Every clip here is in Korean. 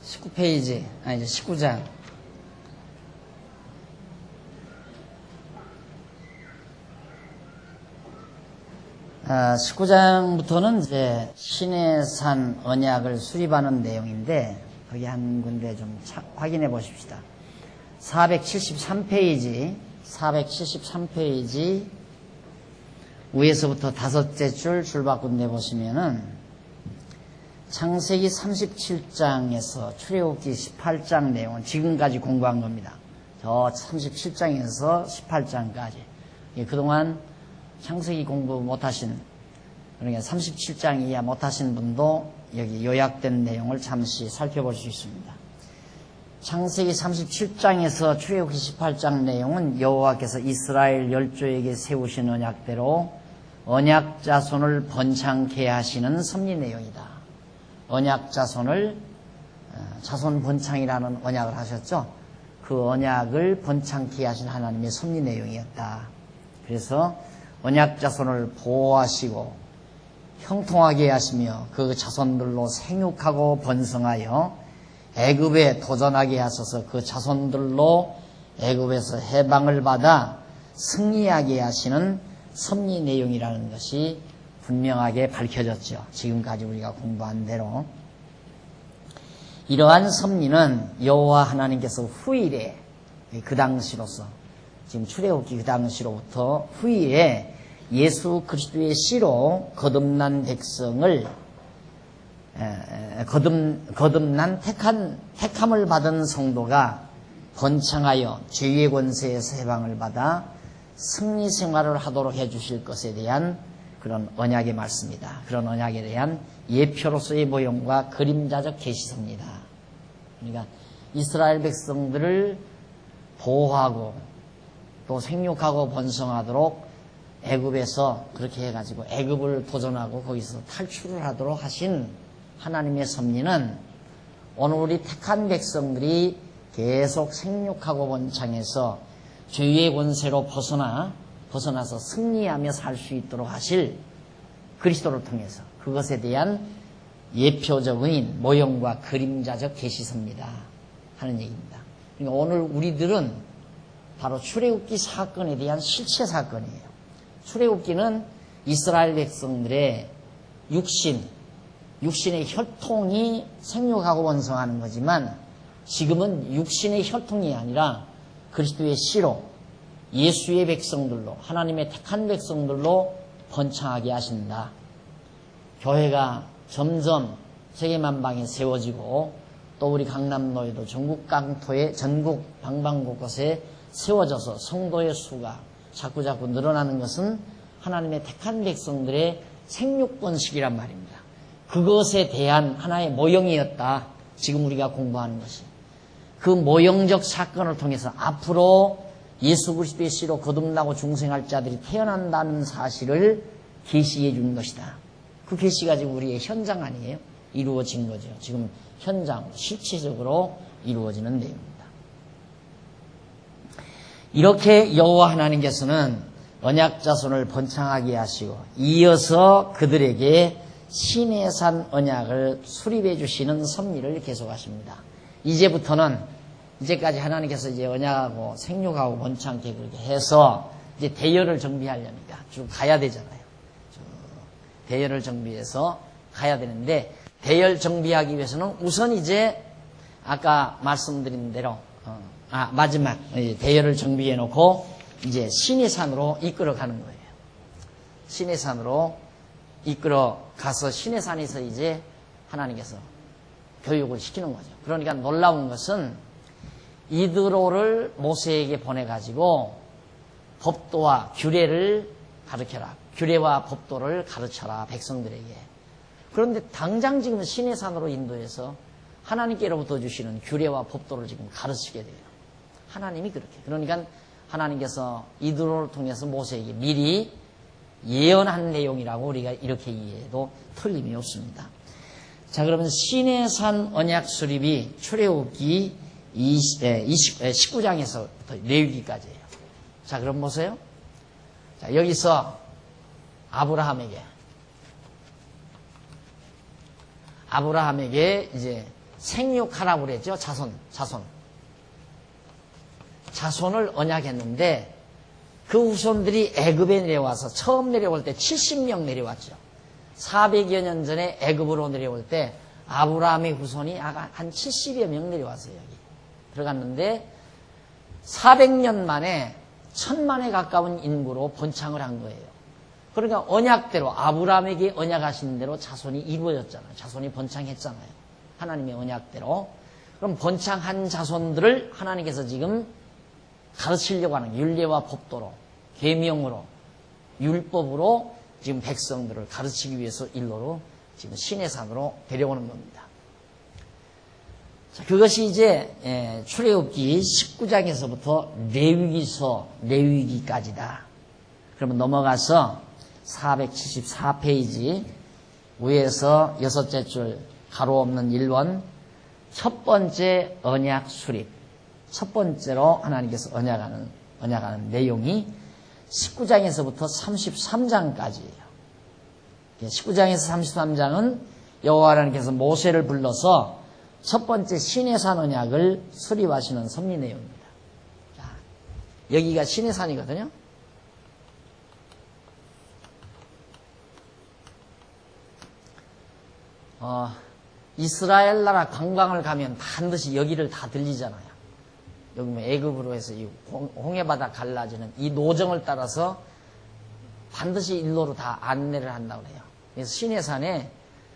19페이지, 이제 19장. 19장부터는 이제 시내산 언약을 수립하는 내용인데, 거기 한 군데 좀 확인해 보십시다. 473페이지, 위에서부터 다섯째 줄 줄바꾼 데 보시면은, 창세기 37장에서 출애굽기 18장 내용은 지금까지 공부한 겁니다. 저 37장에서 18장까지. 그동안 창세기 공부 못하신, 그러니까 37장 이하 못하신 분도 여기 요약된 내용을 잠시 살펴볼 수 있습니다. 창세기 37장에서 출애굽기 18장 내용은 여호와께서 이스라엘 열조에게 세우신 언약대로 언약 자손을 번창케 하시는 섭리 내용이다. 언약 자손을 자손 번창이라는 언약을 하셨죠. 그 언약을 번창케 하신 하나님의 섭리 내용이었다. 그래서 언약 자손을 보호하시고 형통하게 하시며 그 자손들로 생육하고 번성하여 애굽에 도전하게 하셔서 그 자손들로 애굽에서 해방을 받아 승리하게 하시는 섭리 내용이라는 것이 분명하게 밝혀졌죠. 지금까지 우리가 공부한 대로. 이러한 섭리는 여호와 하나님께서 후일에, 그 당시로서, 지금 출애굽기 그 당시로부터 후일에 예수 그리스도의 씨로 거듭난 백성을, 거듭난 택함을 받은 성도가 번창하여 죄의 권세에서 해방을 받아 승리 생활을 하도록 해주실 것에 대한 그런 언약의 말씀이다. 그런 언약에 대한 예표로서의 모형과 그림자적 계시서입니다. 그러니까 이스라엘 백성들을 보호하고 또 생육하고 번성하도록 애굽에서 그렇게 해가지고 애굽을 도전하고 거기서 탈출을 하도록 하신 하나님의 섭리는 오늘 우리 택한 백성들이 계속 생육하고 번창해서 죄의 권세로 벗어나서 승리하며 살 수 있도록 하실 그리스도를 통해서 그것에 대한 예표적인 모형과 그림자적 계시서입니다 하는 얘기입니다. 그러니까 오늘 우리들은 바로 출애굽기 사건에 대한 실체 사건이에요. 출애굽기는 이스라엘 백성들의 육신의 혈통이 생육하고 번성하는 거지만 지금은 육신의 혈통이 아니라 그리스도의 씨로 예수의 백성들로, 하나님의 택한 백성들로 번창하게 하신다. 교회가 점점 세계만방에 세워지고 또 우리 강남노예도 전국 강토에, 전국 방방곳곳에 세워져서 성도의 수가 자꾸 늘어나는 것은 하나님의 택한 백성들의 생육번식이란 말입니다. 그것에 대한 하나의 모형이었다. 지금 우리가 공부하는 것이. 그 모형적 사건을 통해서 앞으로 예수 그리스도의 씨로 거듭나고 중생할 자들이 태어난다는 사실을 계시해 준 것이다. 그 계시가 지금 우리의 현장 아니에요? 이루어진 거죠. 지금 현장, 실체적으로 이루어지는 내용입니다. 이렇게 여호와 하나님께서는 언약 자손을 번창하게 하시고 이어서 그들에게 시내산 언약을 수립해 주시는 섭리를 계속하십니다. 이제까지 하나님께서 이제 언약하고 생육하고 번창케 그렇게 해서 이제 대열을 정비하려니까 쭉 가야 되잖아요. 대열을 정비해서 가야 되는데 대열 정비하기 위해서는 우선 이제 아까 말씀드린 대로 마지막 대열을 정비해 놓고 이제 시내산으로 이끌어 가는 거예요. 시내산으로 이끌어 가서 시내산에서 이제 하나님께서 교육을 시키는 거죠. 그러니까 놀라운 것은 이드로를 모세에게 보내가지고 법도와 규례를 가르쳐라. 규례와 법도를 가르쳐라. 백성들에게. 그런데 당장 지금 시내산으로 인도해서 하나님께로부터 주시는 규례와 법도를 지금 가르치게 돼요. 하나님이 그렇게. 그러니까 하나님께서 이드로를 통해서 모세에게 미리 예언한 내용이라고 우리가 이렇게 이해해도 틀림이 없습니다. 자, 그러면 시내산 언약 수립이 출애굽기 19장에서 레위기까지예요. 자, 그럼 보세요. 자, 여기서 아브라함에게 이제 생육하라고 그랬죠. 자손을 언약했는데 그 후손들이 애굽에 내려와서 처음 내려올 때 70명 내려왔죠. 400여 년 전에 애굽으로 내려올 때 아브라함의 후손이 한 70여 명 내려왔어요. 여기 들어갔는데 400년 만에 1000만에 가까운 인구로 번창을 한 거예요. 그러니까 언약대로 아브라함에게 언약하신 대로 자손이 이루어졌잖아요. 자손이 번창했잖아요. 하나님의 언약대로. 그럼 번창한 자손들을 하나님께서 지금 가르치려고 하는 율례와 법도로, 계명으로, 율법으로 지금 백성들을 가르치기 위해서 일로로 지금 시내산으로 데려오는 겁니다. 자, 그것이 이제 출애굽기 19장에서부터 레위기까지다. 그러면 넘어가서 474페이지 위에서 6째 줄 가로 없는 1번 첫 번째 언약 수립. 첫 번째로 하나님께서 언약하는 내용이 19장에서부터 33장까지예요. 19장에서 33장은 여호와 하나님께서 모세를 불러서 첫 번째 시내산 언약을 수립하시는 섭리 내용입니다. 자, 여기가 시내산이거든요. 이스라엘 나라 관광을 가면 반드시 여기를 다 들리잖아요. 여기 뭐 애굽으로 해서 이 홍해바다 갈라지는 이 노정을 따라서 반드시 일로로 다 안내를 한다고 해요. 그래서 시내산에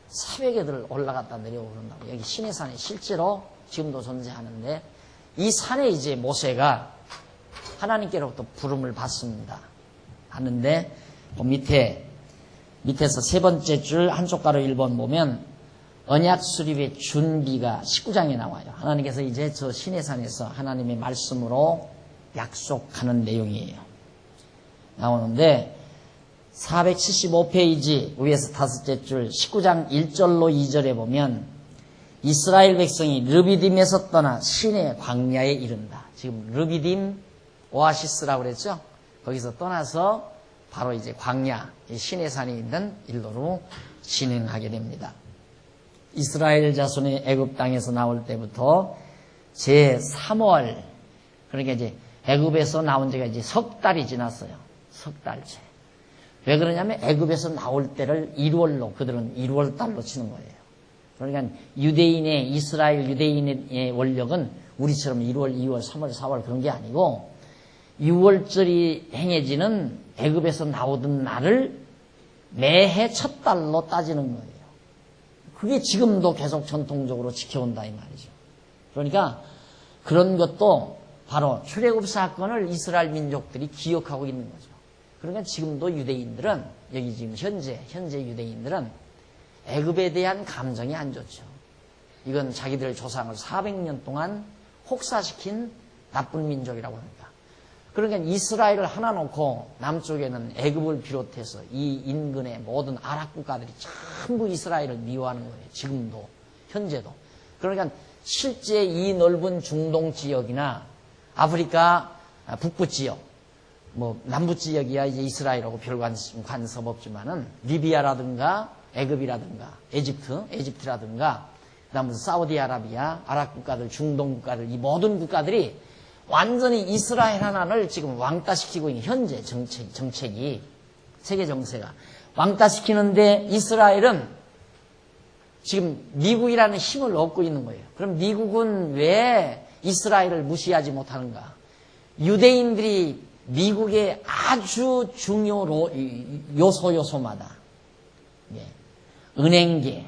새벽에들 올라갔다 내려오고 그런다고. 여기 시내산이 실제로 지금도 존재하는데 이 산에 이제 모세가 하나님께로부터 부름을 받습니다. 하는데 그 밑에서 세 번째 줄 한쪽 가로 1번 보면 언약 수립의 준비가 19장에 나와요. 하나님께서 이제 저 시내산에서 하나님의 말씀으로 약속하는 내용이에요. 나오는데 475페이지 위에서 다섯째 줄 19장 1절로 2절에 보면 이스라엘 백성이 르비딤에서 떠나 시내 광야에 이른다. 지금 르비딤 오아시스라고 그랬죠. 거기서 떠나서 바로 이제 광야, 시내산이 있는 일로로 진행하게 됩니다. 이스라엘 자손이 애굽 땅에서 나올 때부터 제 3월, 그러니까 이제 애굽에서 나온 지가 이제 석 달이 지났어요. 석 달째. 왜 그러냐면 애굽에서 나올 때를 1월로 그들은 1월 달로 치는 거예요. 그러니까 이스라엘 유대인의 원력은 우리처럼 1월, 2월, 3월, 4월 그런 게 아니고 6월절이 행해지는 애굽에서 나오던 날을 매해 첫 달로 따지는 거예요. 그게 지금도 계속 전통적으로 지켜온다 이 말이죠. 그러니까 그런 것도 바로 출애굽 사건을 이스라엘 민족들이 기억하고 있는 거죠. 그러니까 지금도 유대인들은 여기 지금 현재 유대인들은 애굽에 대한 감정이 안 좋죠. 이건 자기들 조상을 400년 동안 혹사시킨 나쁜 민족이라고 합니다. 그러니까 이스라엘을 하나 놓고 남쪽에는 애굽을 비롯해서 이 인근의 모든 아랍 국가들이 전부 이스라엘을 미워하는 거예요. 지금도 현재도. 그러니까 실제 이 넓은 중동 지역이나 아프리카 북부 지역, 뭐 남부 지역이야 이제 이스라엘하고 별 관섭 없지만은 리비아라든가 애굽이라든가 에집트라든가 그다음에 사우디아라비아, 아랍 국가들, 중동 국가들 이 모든 국가들이 완전히 이스라엘 하나를 지금 왕따시키고 있는 현재 정책이 세계 정세가 왕따시키는데 이스라엘은 지금 미국이라는 힘을 얻고 있는 거예요. 그럼 미국은 왜 이스라엘을 무시하지 못하는가? 유대인들이 미국의 아주 중요 요소마다 은행계,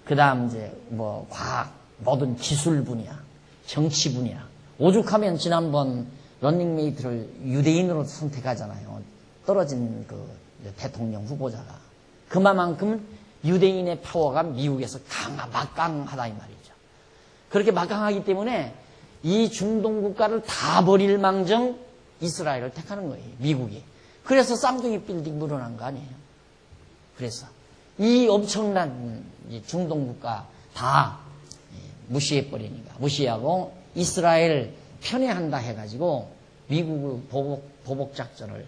그다음 이제 뭐 과학, 모든 기술 분야, 정치 분야. 오죽하면 지난번 런닝메이트를 유대인으로 선택하잖아요. 떨어진 그 대통령 후보자가. 그만큼 유대인의 파워가 미국에서 막강하다 이 말이죠. 그렇게 막강하기 때문에 이 중동 국가를 다 버릴 망정 이스라엘을 택하는 거예요. 미국이. 그래서 쌍둥이 빌딩 물어난 거 아니에요. 그래서 이 엄청난 중동 국가 다 무시해버리니까 무시하고 이스라엘 편애한다 해가지고 미국의 보복 작전을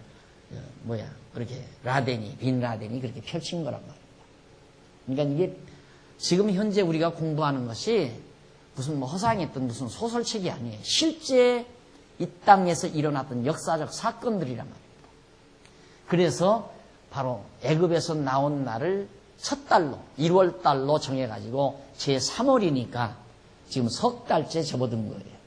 그렇게 빈 라덴이 그렇게 펼친 거란 말입니다. 그러니까 이게 지금 현재 우리가 공부하는 것이 무슨 뭐 허상했던 무슨 소설책이 아니에요. 실제 이 땅에서 일어났던 역사적 사건들이란 말입니다. 그래서 바로 애굽에서 나온 날을 첫 달로 1월 달로 정해가지고 제3월이니까 지금 석 달째 접어든 거예요.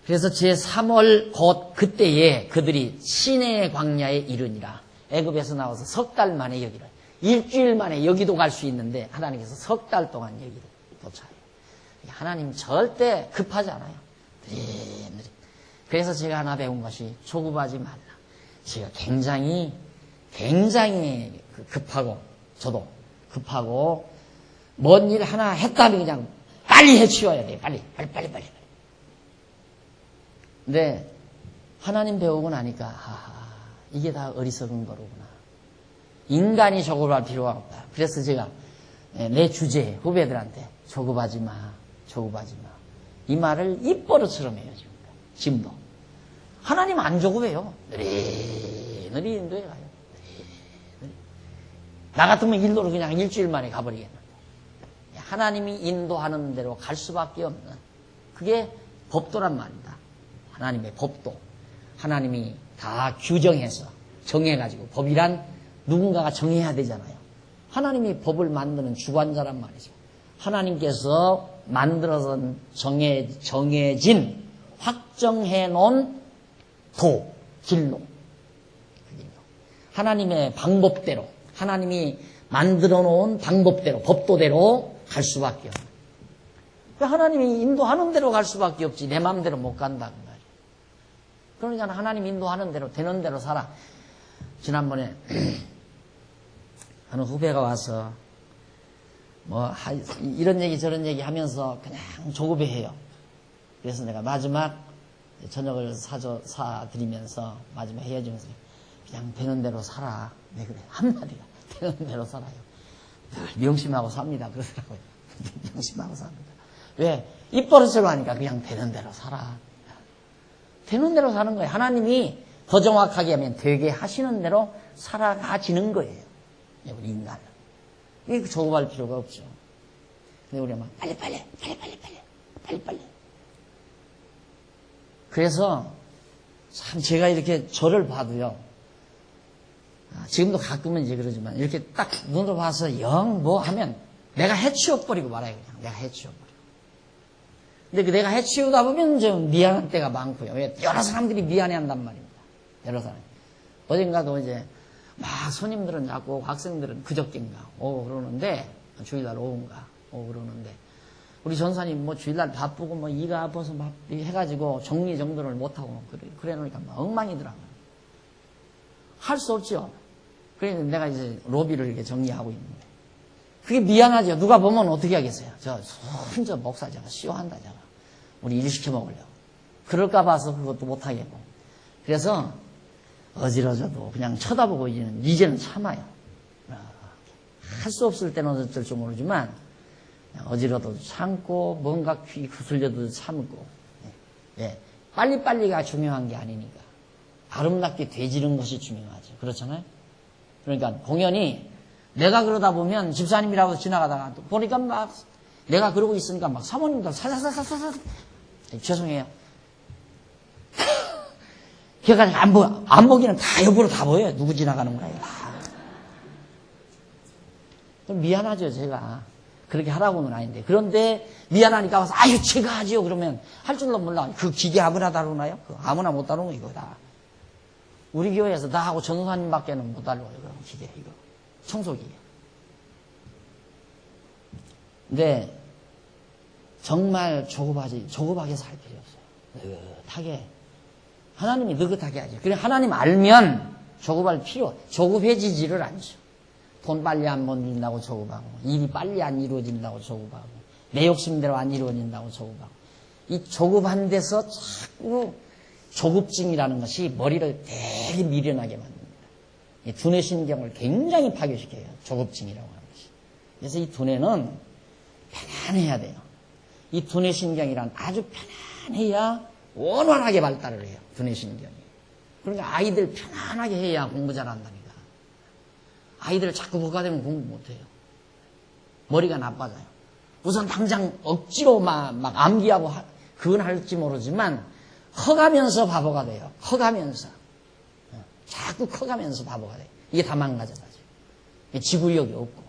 그래서 제3월 곧 그때에 그들이 시내의 광야에 이르니라. 애굽에서 나와서 석 달 만에 여기를, 일주일 만에 여기도 갈 수 있는데 하나님께서 석 달 동안 여기를 도착해요. 하나님 절대 급하지 않아요. 느릿느릿. 그래서 제가 하나 배운 것이 조급하지 말라. 제가 굉장히 급하고, 저도 급하고, 뭔 일 하나 했다면 그냥 빨리 해치워야 돼요. 빨리. 근데 하나님 배우고 나니까 이게 다 어리석은 거로구나. 인간이 조급할 필요가 없다. 그래서 제가 내 주제 후배들한테 조급하지 마. 이 말을 입버릇처럼 해요. 지금도. 하나님 안 조급해요. 느릿느릿 인도에 가요. 나 같으면 인도로 그냥 일주일 만에 가버리겠는데 하나님이 인도하는 대로 갈 수밖에 없는, 그게 법도란 말입니다. 하나님의 법도. 하나님이 다 규정해서 정해가지고, 법이란 누군가가 정해야 되잖아요. 하나님이 법을 만드는 주관자란 말이죠. 하나님께서 만들어서 정해진, 확정해 놓은 길로. 하나님의 방법대로, 하나님이 만들어 놓은 방법대로, 법도대로 갈 수밖에 없는. 하나님이 인도하는 대로 갈 수밖에 없지 내 마음대로 못 간다는 거예요. 그러니까 하나님 인도하는 대로, 되는 대로 살아. 지난번에 어느 후배가 와서 이런 얘기 저런 얘기 하면서 그냥 조급해해요. 그래서 내가 마지막 저녁을 사드리면서 마지막 헤어지면서 그냥 되는 대로 살아. 네, 그래. 한마디가 되는 대로 살아요. 늘 명심하고 삽니다. 그러더라고요. 명심하고 삽니다. 왜? 입버릇으로 하니까 그냥 되는 대로 살아. 되는 대로 사는 거예요. 하나님이 더 정확하게 하면 되게 하시는 대로 살아가지는 거예요. 우리 인간은. 이게 조급할 필요가 없죠. 근데 우리가 막 빨리. 그래서 참 제가 이렇게 저를 봐도요. 지금도 가끔은 이제 그러지만 이렇게 딱 눈으로 봐서 영 뭐 하면 내가 해치워버리고 말아요. 그냥 내가 해치워버리고. 근데 내가 해치우다 보면 좀 미안한 때가 많고요. 왜? 여러 사람들이 미안해한단 말입니다. 여러 사람. 어딘가도 이제 막 손님들은 자꾸 학생들은 그저께인가 오고 그러는데, 주일날 오후인가 오고 그러는데, 우리 전사님 뭐 주일날 바쁘고 뭐 이가 아파서 막 해가지고 정리정돈을 못하고 그래 놓으니까 막 엉망이더라고요. 할 수 없죠. 그래서 내가 이제 로비를 이렇게 정리하고 있는데, 그게 미안하죠. 누가 보면 어떻게 하겠어요. 저 목사자가 시원한다, 제가. 우리 일 시켜 먹으려고. 그럴까 봐서 그것도 못하겠고. 그래서 어지러져도 그냥 쳐다보고 이제는 참아요. 할 수 없을 때는 어쩔 줄 모르지만, 어지러도 참고, 뭔가 귀 구슬려도 참고. 예. 빨리빨리가 중요한 게 아니니까. 아름답게 되지는 것이 중요하죠. 그렇잖아요? 그러니까 공연이 내가 그러다 보면 집사님이라고 지나가다가 보니까 막 내가 그러고 있으니까 막 사모님들 사사사사사 죄송해요. 걔가 안 보기는 다 옆으로 다 보여요. 누구 지나가는 거예요. 미안하죠, 제가. 그렇게 하라고는 아닌데. 그런데 미안하니까 와서 아유 제가 하지요. 그러면 할 줄도 몰라. 그 기계 아무나 다루나요? 아무나 못 다루는 거 이거다. 우리 교회에서 나하고 전도사님밖에는 못 다뤄요. 그럼 기계 이거 청소기. 근데 정말 조급하게 살 필요 없어요. 느긋하게. 하나님이 느긋하게 하죠. 그래 하나님 알면 조급해지지를 않죠. 돈 빨리 안 번진다고 조급하고, 일이 빨리 안 이루어진다고 조급하고, 내 욕심대로 안 이루어진다고 조급하고. 이 조급한 데서 자꾸 조급증이라는 것이 머리를 되게 미련하게 만듭니다. 이 두뇌 신경을 굉장히 파괴시켜요. 조급증이라고 하는 것이. 그래서 이 두뇌는 편안해야 돼요. 이 두뇌 신경이란 아주 편안해야 원활하게 발달을 해요. 두뇌 신경이. 그러니까 아이들 편안하게 해야 공부 잘한다니까. 아이들 자꾸 복가되면 공부 못해요. 머리가 나빠져요. 우선 당장 억지로 막 암기하고 그건 할지 모르지만 커가면서 바보가 돼요. 커가면서. 자꾸 커가면서 바보가 돼요. 이게 다 망가져가지고. 지구력이 없고.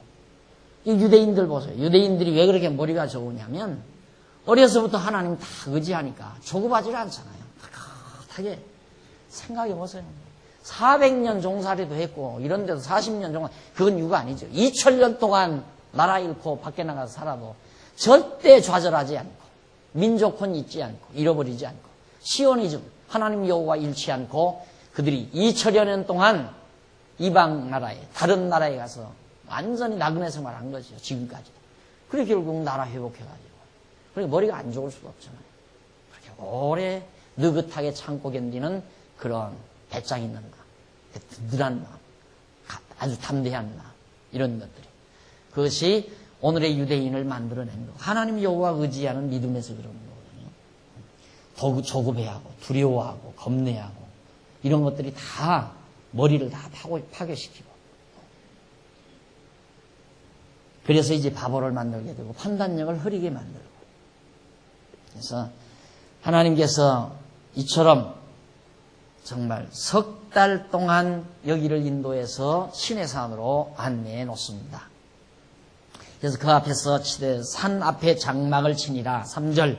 이 유대인들 보세요. 유대인들이 왜 그렇게 머리가 좋으냐면 어려서부터 하나님 다 의지하니까 조급하지 않잖아요. 탁하게 생각해보세요. 400년 종살이도 했고 이런 데도 40년 종살, 그건 유가 아니죠. 2000년 동안 나라 잃고 밖에 나가서 살아도 절대 좌절하지 않고 민족혼 잊지 않고 잃어버리지 않고 시오니즘, 하나님 여호와 잃지 않고 그들이 2000여 년 동안 이방 나라에, 다른 나라에 가서 완전히 나그네 생활한 거죠. 지금까지. 그래 결국 나라 회복해가지고. 그러니까 머리가 안 좋을 수가 없잖아요. 그렇게 오래 느긋하게 참고 견디는 그런 배짱 있는 마음, 든든한 마음, 아주 담대한 마음, 이런 것들이. 그것이 오늘의 유대인을 만들어낸 거. 하나님 여호와 의지하는 믿음에서 그런 거거든요. 조급해하고 두려워하고 겁내하고 이런 것들이 다 머리를 다 파괴시키고. 그래서 이제 바보를 만들게 되고 판단력을 흐리게 만들고. 그래서 하나님께서 이처럼 정말 석 달 동안 여기를 인도해서 시내산으로 안내해 놓습니다. 그래서 그 앞에서 산 앞에 장막을 치니라. 3절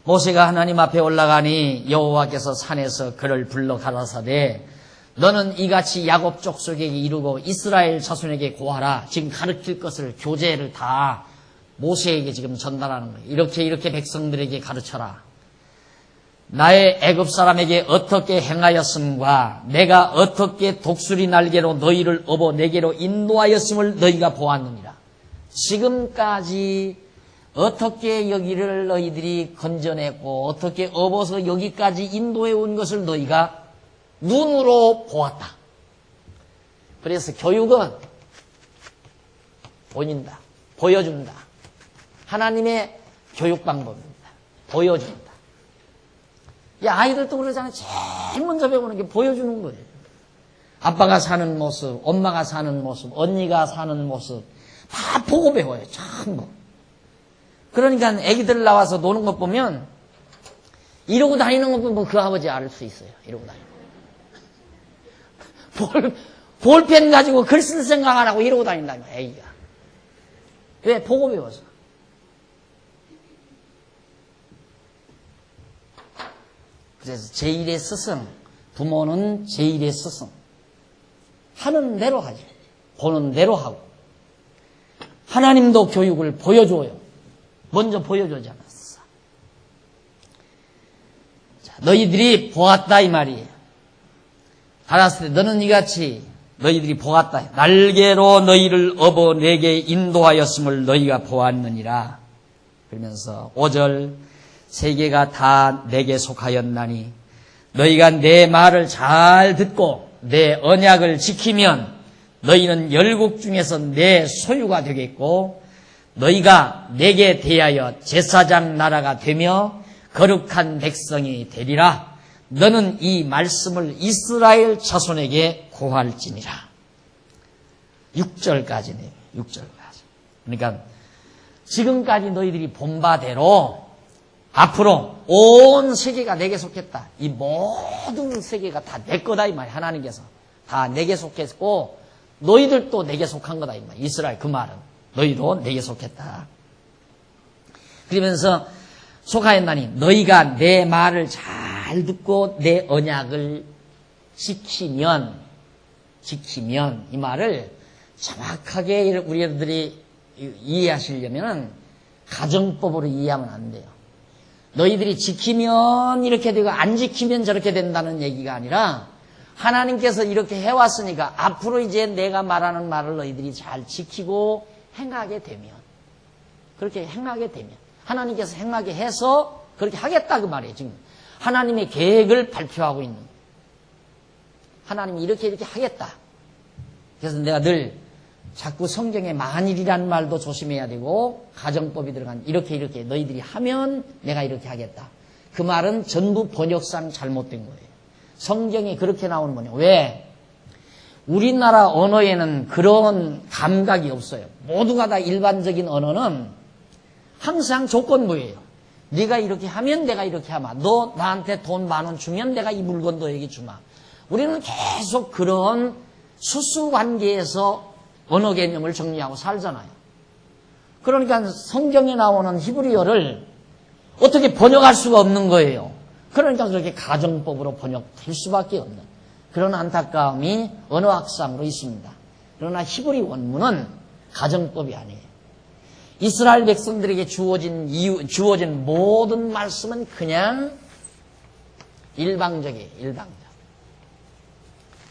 모세가 하나님 앞에 올라가니 여호와께서 산에서 그를 불러 가라사대 너는 이같이 야곱 족속에게 이르고 이스라엘 자손에게 고하라. 지금 가르칠 것을 교재를 다 모세에게 지금 전달하는 거예요. 이렇게 백성들에게 가르쳐라. 나의 애굽 사람에게 어떻게 행하였음과 내가 어떻게 독수리 날개로 너희를 업어 내게로 인도하였음을 너희가 보았느니라. 지금까지 어떻게 여기를 너희들이 건져냈고 어떻게 업어서 여기까지 인도해 온 것을 너희가 눈으로 보았다. 그래서 교육은 보여준다. 하나님의 교육 방법입니다. 보여준다. 아이들도 그러잖아요. 제일 먼저 배우는 게 보여주는 거예요. 아빠가 사는 모습, 엄마가 사는 모습, 언니가 사는 모습 다 보고 배워요. 전부. 그러니까 애기들 나와서 노는 것 보면 이러고 다니는 것 보면 그 아버지 알 수 있어요. 이러고 다니는 볼펜 가지고 글 쓸 생각 안 하고 이러고 다닌다. 애기가. 왜? 보고 배워서. 그래서 제1의 스승, 부모는 제1의 스승. 하는 대로 하죠. 보는 대로 하고. 하나님도 교육을 보여줘요. 먼저 보여주지 않았어. 자, 너희들이 보았다 이 말이에요. 알았을 때 너는 이같이 너희들이 보았다. 날개로 너희를 업어 내게 인도하였음을 너희가 보았느니라. 그러면서 5절 세계가 다 내게 속하였나니 너희가 내 말을 잘 듣고 내 언약을 지키면 너희는 열국 중에서 내 소유가 되겠고 너희가 내게 대하여 제사장 나라가 되며 거룩한 백성이 되리라. 너는 이 말씀을 이스라엘 자손에게 고할지니라. 6절까지네요. 6절까지. 그러니까 지금까지 너희들이 본 바대로 앞으로 온 세계가 내게 속했다. 이 모든 세계가 다 내 거다 이 말이야. 하나님께서 다 내게 속했고 너희들도 내게 속한 거다 이 말이야. 이스라엘 그 말은 너희도 내게 속했다. 그러면서 속하였나니 너희가 내 말을 잘 듣고 내 언약을 지키면 이 말을 정확하게 우리들이 이해하시려면 가정법으로 이해하면 안 돼요. 너희들이 지키면 이렇게 되고 안 지키면 저렇게 된다는 얘기가 아니라 하나님께서 이렇게 해왔으니까 앞으로 이제 내가 말하는 말을 너희들이 잘 지키고 행하게 되면 그렇게 행하게 되면 하나님께서 행하게 해서 그렇게 하겠다 그 말이에요. 지금 하나님의 계획을 발표하고 있는 거예요. 하나님이 이렇게 하겠다. 그래서 내가 늘 자꾸 성경에 만일이라는 말도 조심해야 되고 가정법이 들어간 이렇게 너희들이 하면 내가 이렇게 하겠다. 그 말은 전부 번역상 잘못된 거예요. 성경에 그렇게 나오는 거냐. 왜? 우리나라 언어에는 그런 감각이 없어요. 모두가 다 일반적인 언어는 항상 조건부예요. 네가 이렇게 하면 내가 이렇게 하마. 너 나한테 돈 10,000원 주면 내가 이 물건 너에게 주마. 우리는 계속 그런 수수관계에서 언어 개념을 정리하고 살잖아요. 그러니까 성경에 나오는 히브리어를 어떻게 번역할 수가 없는 거예요. 그러니까 그렇게 가정법으로 번역될 수밖에 없는 그런 안타까움이 언어학상으로 있습니다. 그러나 히브리 원문은 가정법이 아니에요. 이스라엘 백성들에게 주어진 모든 말씀은 그냥 일방적이에요. 일방적.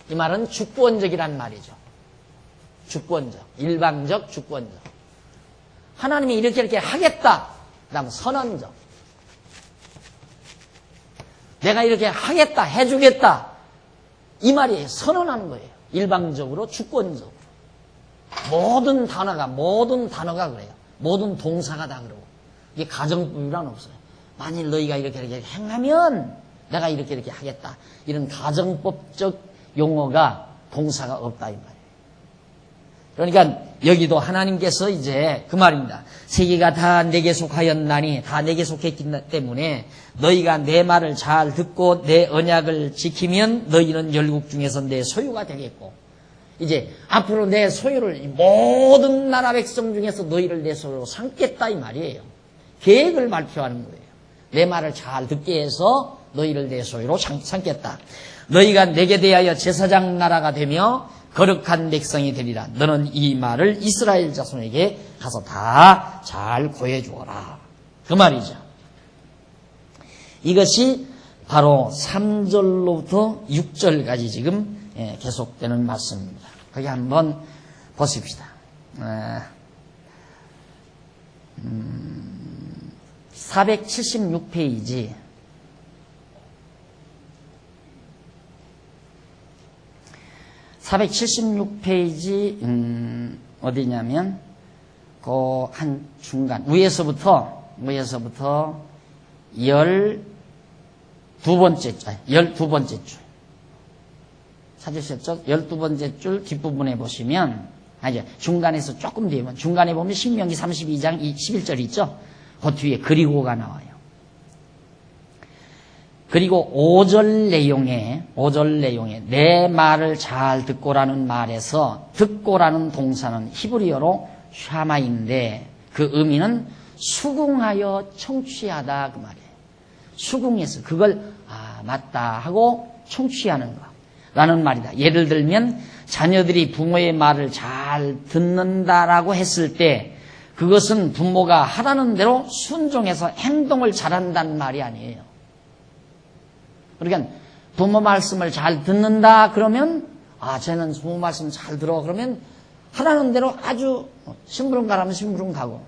이 말은 주권적이란 말이죠. 주권적. 일방적, 주권적. 하나님이 이렇게 하겠다. 그 다음 선언적. 내가 이렇게 하겠다, 해주겠다. 이 말이 선언하는 거예요. 일방적으로, 주권적으로. 모든 단어가 그래요. 모든 동사가 다 그러고. 이게 가정법이란 없어요. 만일 너희가 이렇게 행하면 내가 이렇게 하겠다. 이런 가정법적 용어가, 동사가 없다 이 말이에요. 그러니까 여기도 하나님께서 이제 그 말입니다. 세계가 다 내게 속하였나니, 다 내게 속했기 때문에 너희가 내 말을 잘 듣고 내 언약을 지키면 너희는 열국 중에서 내 소유가 되겠고, 이제 앞으로 내 소유를 모든 나라 백성 중에서 너희를 내 소유로 삼겠다 이 말이에요. 계획을 발표하는 거예요. 내 말을 잘 듣게 해서 너희를 내 소유로 삼겠다. 너희가 내게 대하여 제사장 나라가 되며 거룩한 백성이 되리라. 너는 이 말을 이스라엘 자손에게 가서 다 잘 고해 주어라. 그 말이죠. 이것이 바로 3절로부터 6절까지 지금 계속되는 말씀입니다. 거기 한번 보십시다. 476페이지 476페이지 어디냐면 그 한 중간 위에서부터 12번째 줄 찾으셨죠? 12번째 줄 뒷부분에 보시면 중간에서 조금 뒤에 보면 중간에 보면 신명기 32장 11절 있죠? 그 뒤에 그리고가 나와요. 그리고 5절 내용에 내 말을 잘 듣고라는 말에서 듣고라는 동사는 히브리어로 샤마인데 그 의미는 수긍하여 청취하다 그 말이에요. 수긍해서 그걸 맞다 하고 청취하는 거라는 말이다. 예를 들면 자녀들이 부모의 말을 잘 듣는다라고 했을 때 그것은 부모가 하라는 대로 순종해서 행동을 잘한다는 말이 아니에요. 그러니까 부모 말씀을 잘 듣는다 그러면 쟤는 부모 말씀 잘 들어 그러면 하라는 대로 아주 심부름 가라면 심부름 가고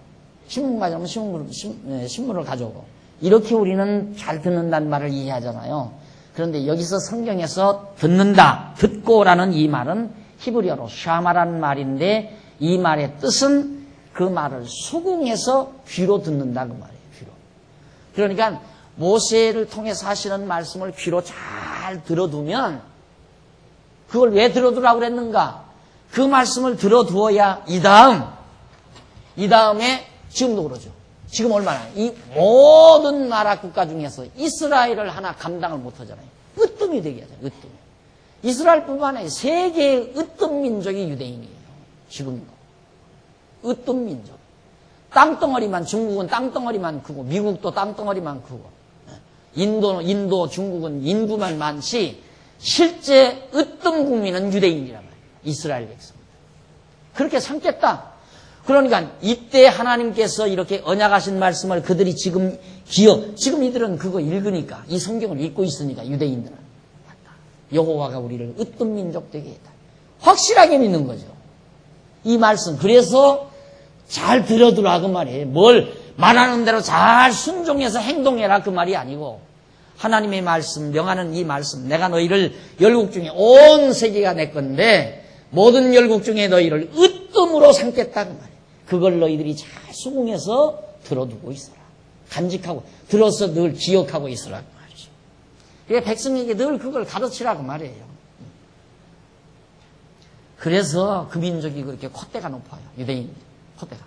신문 가자면 신문을 가져오고 이렇게 우리는 잘 듣는다는 말을 이해하잖아요. 그런데 여기서 성경에서 듣는다, 듣고라는 이 말은 히브리어로 샤마라는 말인데 이 말의 뜻은 그 말을 수긍해서 귀로 듣는다 그 말이에요. 귀로. 그러니까 모세를 통해서 하시는 말씀을 귀로 잘 들어두면 그걸 왜 들어두라고 그랬는가? 그 말씀을 들어두어야 이 다음에 지금도 그러죠. 지금 얼마나 이 모든 나라 국가 중에서 이스라엘을 하나 감당을 못하잖아요. 으뜸이 되게 하잖아요. 으뜸. 이스라엘뿐만 아니라 세계의 으뜸 민족이 유대인이에요. 지금도. 으뜸 민족. 땅덩어리만 중국은 땅덩어리만 크고 미국도 땅덩어리만 크고 인도 중국은 인구만 많지 실제 으뜸 국민은 유대인이란 말이에요. 이스라엘 백성. 그렇게 삼겠다. 그러니까 이때 하나님께서 이렇게 언약하신 말씀을 그들이 지금 지금 이들은 그거 읽으니까 이 성경을 읽고 있으니까 유대인들은 여호와가 우리를 으뜸 민족 되게 했다. 확실하게 믿는 거죠. 이 말씀. 그래서 잘 들어두라 그 말이에요. 뭘 말하는 대로 잘 순종해서 행동해라 그 말이 아니고 하나님의 말씀, 명하는 이 말씀, 내가 너희를 열국 중에 온 세계가 내 건데 모든 열국 중에 너희를 으뜸으로 삼겠다 그 말이에요. 그걸 너희들이 잘 수긍해서 들어두고 있어라. 간직하고 들어서 늘 기억하고 있어라 그 말이죠. 그러니까 백성에게 늘 그걸 가르치라 그 말이에요. 그래서 그 민족이 그렇게 콧대가 높아요. 유대인들 콧대가.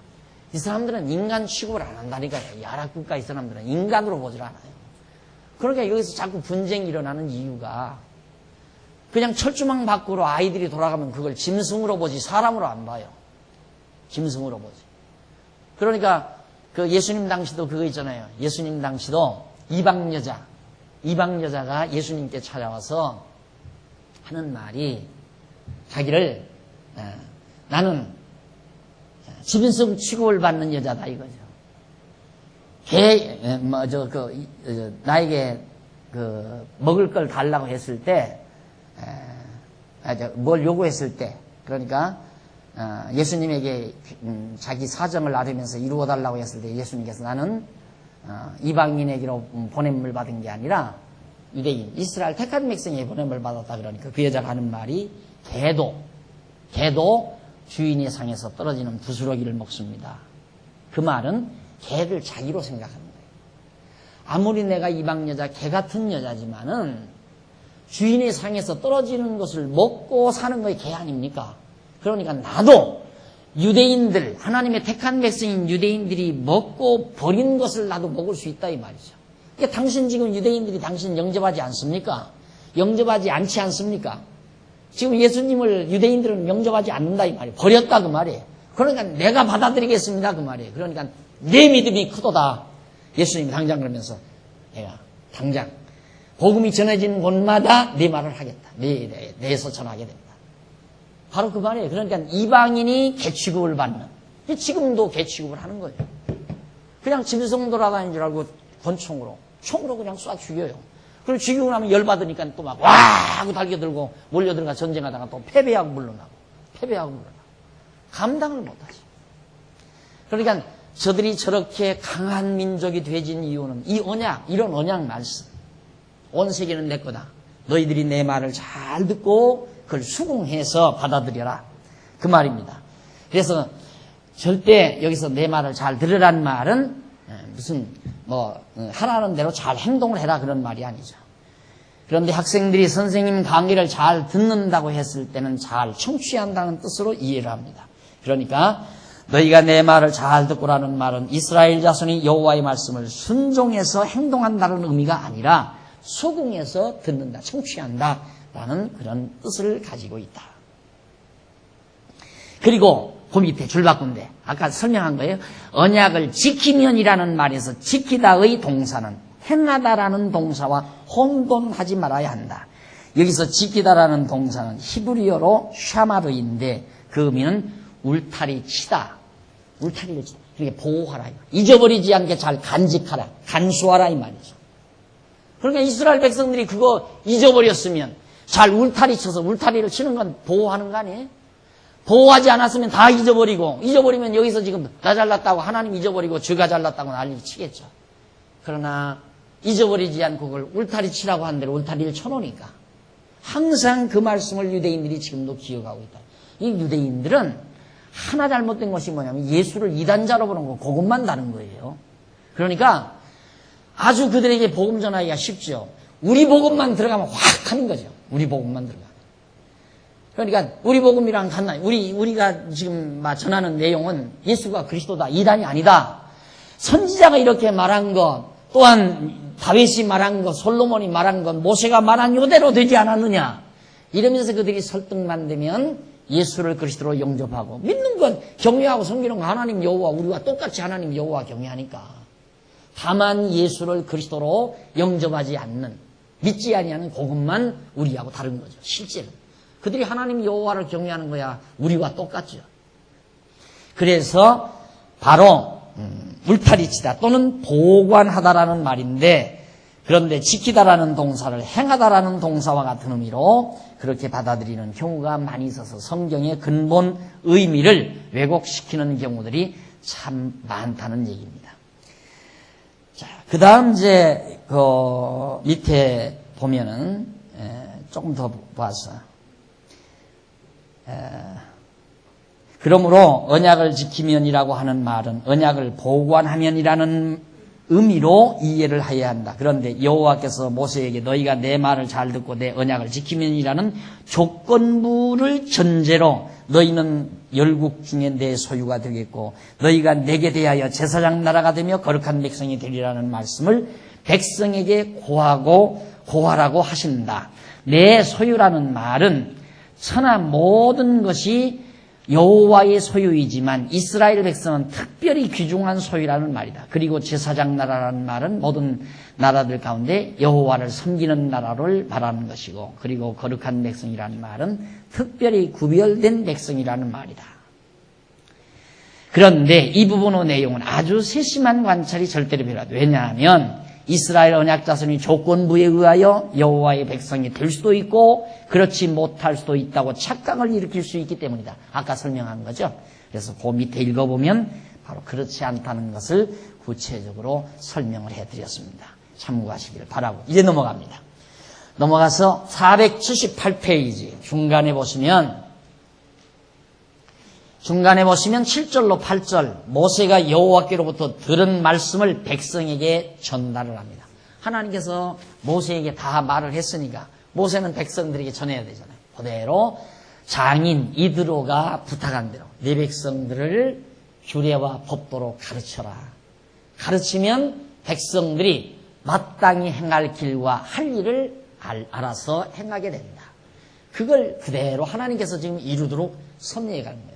이 사람들은 인간 취급을 안 한다니까요. 이 아랍 국가 이 사람들은 인간으로 보질 않아요. 그러니까 여기서 자꾸 분쟁이 일어나는 이유가 그냥 철조망 밖으로 아이들이 돌아가면 그걸 짐승으로 보지 사람으로 안 봐요. 짐승으로 보지. 그러니까 그 예수님 당시도 그거 있잖아요. 예수님 당시도 이방 여자가 예수님께 찾아와서 하는 말이 자기를 나는 짐승 취급을 받는 여자다 이거죠. 나에게 먹을 걸 달라고 했을 때, 뭘 요구했을 때, 그러니까 예수님에게 자기 사정을 알으면서 이루어 달라고 했을 때 예수님께서 나는 이방인에게로 보냄을 받은 게 아니라 유대인, 이스라엘 택한 백성에게 보냄을 받았다. 그러니까 그 여자가 하는 말이 개도 주인의 상에서 떨어지는 부스러기를 먹습니다. 그 말은 개를 자기로 생각하는 거예요. 아무리 내가 이방 여자, 개 같은 여자지만은 주인의 상에서 떨어지는 것을 먹고 사는 거에 개 아닙니까? 그러니까 나도 유대인들, 하나님의 택한 백성인 유대인들이 먹고 버린 것을 나도 먹을 수 있다 이 말이죠. 그러니까 당신 지금 유대인들이 당신 영접하지 않습니까? 영접하지 않지 않습니까? 지금 예수님을 유대인들은 영접하지 않는다 이 말이에요. 버렸다 그 말이에요. 그러니까 내가 받아들이겠습니다 그 말이에요. 그러니까 내 믿음이 크도다. 예수님이 당장 그러면서 내가 당장 복음이 전해지는 곳마다 네 말을 하겠다. 내에서 전하게 된다. 바로 그 말이에요. 그러니까 이방인이 개취급을 받는. 지금도 개취급을 하는 거예요. 그냥 짐승 돌아다니는 줄 알고 총으로 그냥 쏴 죽여요. 그리고 죽이고 나면 열받으니까 또 막 와 하고 달겨들고 몰려들어가 전쟁하다가 또 패배하고 물러나고 감당을 못하죠. 그러니까 저들이 저렇게 강한 민족이 되진 이유는 이 언약, 이런 언약 말씀. 온 세계는 내 거다. 너희들이 내 말을 잘 듣고 그걸 수긍해서 받아들여라. 그 말입니다. 그래서 절대 여기서 내 말을 잘 들으란 말은 무슨 하라는 대로 잘 행동을 해라 그런 말이 아니죠. 그런데 학생들이 선생님 강의를 잘 듣는다고 했을 때는 잘 청취한다는 뜻으로 이해를 합니다. 그러니까 너희가 내 말을 잘 듣고라는 말은 이스라엘 자손이 여호와의 말씀을 순종해서 행동한다는 의미가 아니라 수긍해서 듣는다, 청취한다라는 그런 뜻을 가지고 있다. 그리고 그 밑에 줄 바꾼데 아까 설명한 거예요. 언약을 지키면이라는 말에서 지키다의 동사는 행하다라는 동사와 혼돈하지 말아야 한다. 여기서 지키다라는 동사는 히브리어로 샤마르인데 그 의미는 울타리 치다. 울타리를 치다. 그러니까 보호하라. 잊어버리지 않게 잘 간직하라. 간수하라 이 말이죠. 그러니까 이스라엘 백성들이 그거 잊어버렸으면 잘 울타리 쳐서 울타리를 치는 건 보호하는 거 아니에요? 보호하지 않았으면 다 잊어버리면 여기서 지금 나 잘났다고 하나님 잊어버리고 죄가 잘났다고 난리 치겠죠. 그러나 잊어버리지 않고 그걸 울타리 치라고 한 대로 울타리를 쳐놓으니까 항상 그 말씀을 유대인들이 지금도 기억하고 있다. 이 유대인들은 하나 잘못된 것이 뭐냐면 예수를 이단자로 보는 거 그것만 다른 거예요. 그러니까 아주 그들에게 복음 전하기가 쉽죠. 우리 복음만 들어가면 확 하는 거죠. 우리 복음만 들어가. 그러니까 우리 복음이랑 같나요? 우리가 지금 전하는 내용은 예수가 그리스도다. 이단이 아니다. 선지자가 이렇게 말한 것, 또한 다윗이 말한 것, 솔로몬이 말한 것, 모세가 말한 이대로 되지 않았느냐. 이러면서 그들이 설득만 되면 예수를 그리스도로 영접하고 믿는 건 경외하고 섬기는 건 하나님 여호와 우리와 똑같이 하나님 여호와 경외하니까. 다만 예수를 그리스도로 영접하지 않는, 믿지 아니하는 그것만 우리하고 다른 거죠. 실제는. 그들이 하나님 여호와를 경외하는 거야 우리와 똑같죠. 그래서 바로 울타리치다 또는 보관하다라는 말인데 그런데 지키다라는 동사를 행하다라는 동사와 같은 의미로 그렇게 받아들이는 경우가 많이 있어서 성경의 근본 의미를 왜곡시키는 경우들이 참 많다는 얘기입니다. 자, 그 다음 이제 그 밑에 보면은 조금 더 봐서 그러므로 언약을 지키면이라고 하는 말은 언약을 보관하면이라는 의미로 이해를 해야 한다. 그런데 여호와께서 모세에게 너희가 내 말을 잘 듣고 내 언약을 지키면이라는 조건부를 전제로 너희는 열국 중에 내 소유가 되겠고 너희가 내게 대하여 제사장 나라가 되며 거룩한 백성이 되리라는 말씀을 백성에게 고하라고 하신다. 내 소유라는 말은 천하 모든 것이 여호와의 소유이지만 이스라엘 백성은 특별히 귀중한 소유라는 말이다. 그리고 제사장 나라라는 말은 모든 나라들 가운데 여호와를 섬기는 나라를 말하는 것이고, 그리고 거룩한 백성이라는 말은 특별히 구별된 백성이라는 말이다. 그런데 이 부분의 내용은 아주 세심한 관찰이 절대로 필요하다. 왜냐하면 이스라엘 언약 자손이 조건부에 의하여 여호와의 백성이 될 수도 있고 그렇지 못할 수도 있다고 착각을 일으킬 수 있기 때문이다. 아까 설명한 거죠. 그래서 그 밑에 읽어보면 바로 그렇지 않다는 것을 구체적으로 설명을 해드렸습니다. 참고하시기를 바라고 이제 넘어갑니다. 넘어가서 478페이지 중간에 보시면 7절로 8절 모세가 여호와께로부터 들은 말씀을 백성에게 전달을 합니다. 하나님께서 모세에게 다 말을 했으니까 모세는 백성들에게 전해야 되잖아요. 그대로 장인 이드로가 부탁한 대로 네 백성들을 규례와 법도로 가르쳐라. 가르치면 백성들이 마땅히 행할 길과 할 일을 알아서 행하게 된다. 그걸 그대로 하나님께서 지금 이루도록 섭리해 가는 거예요.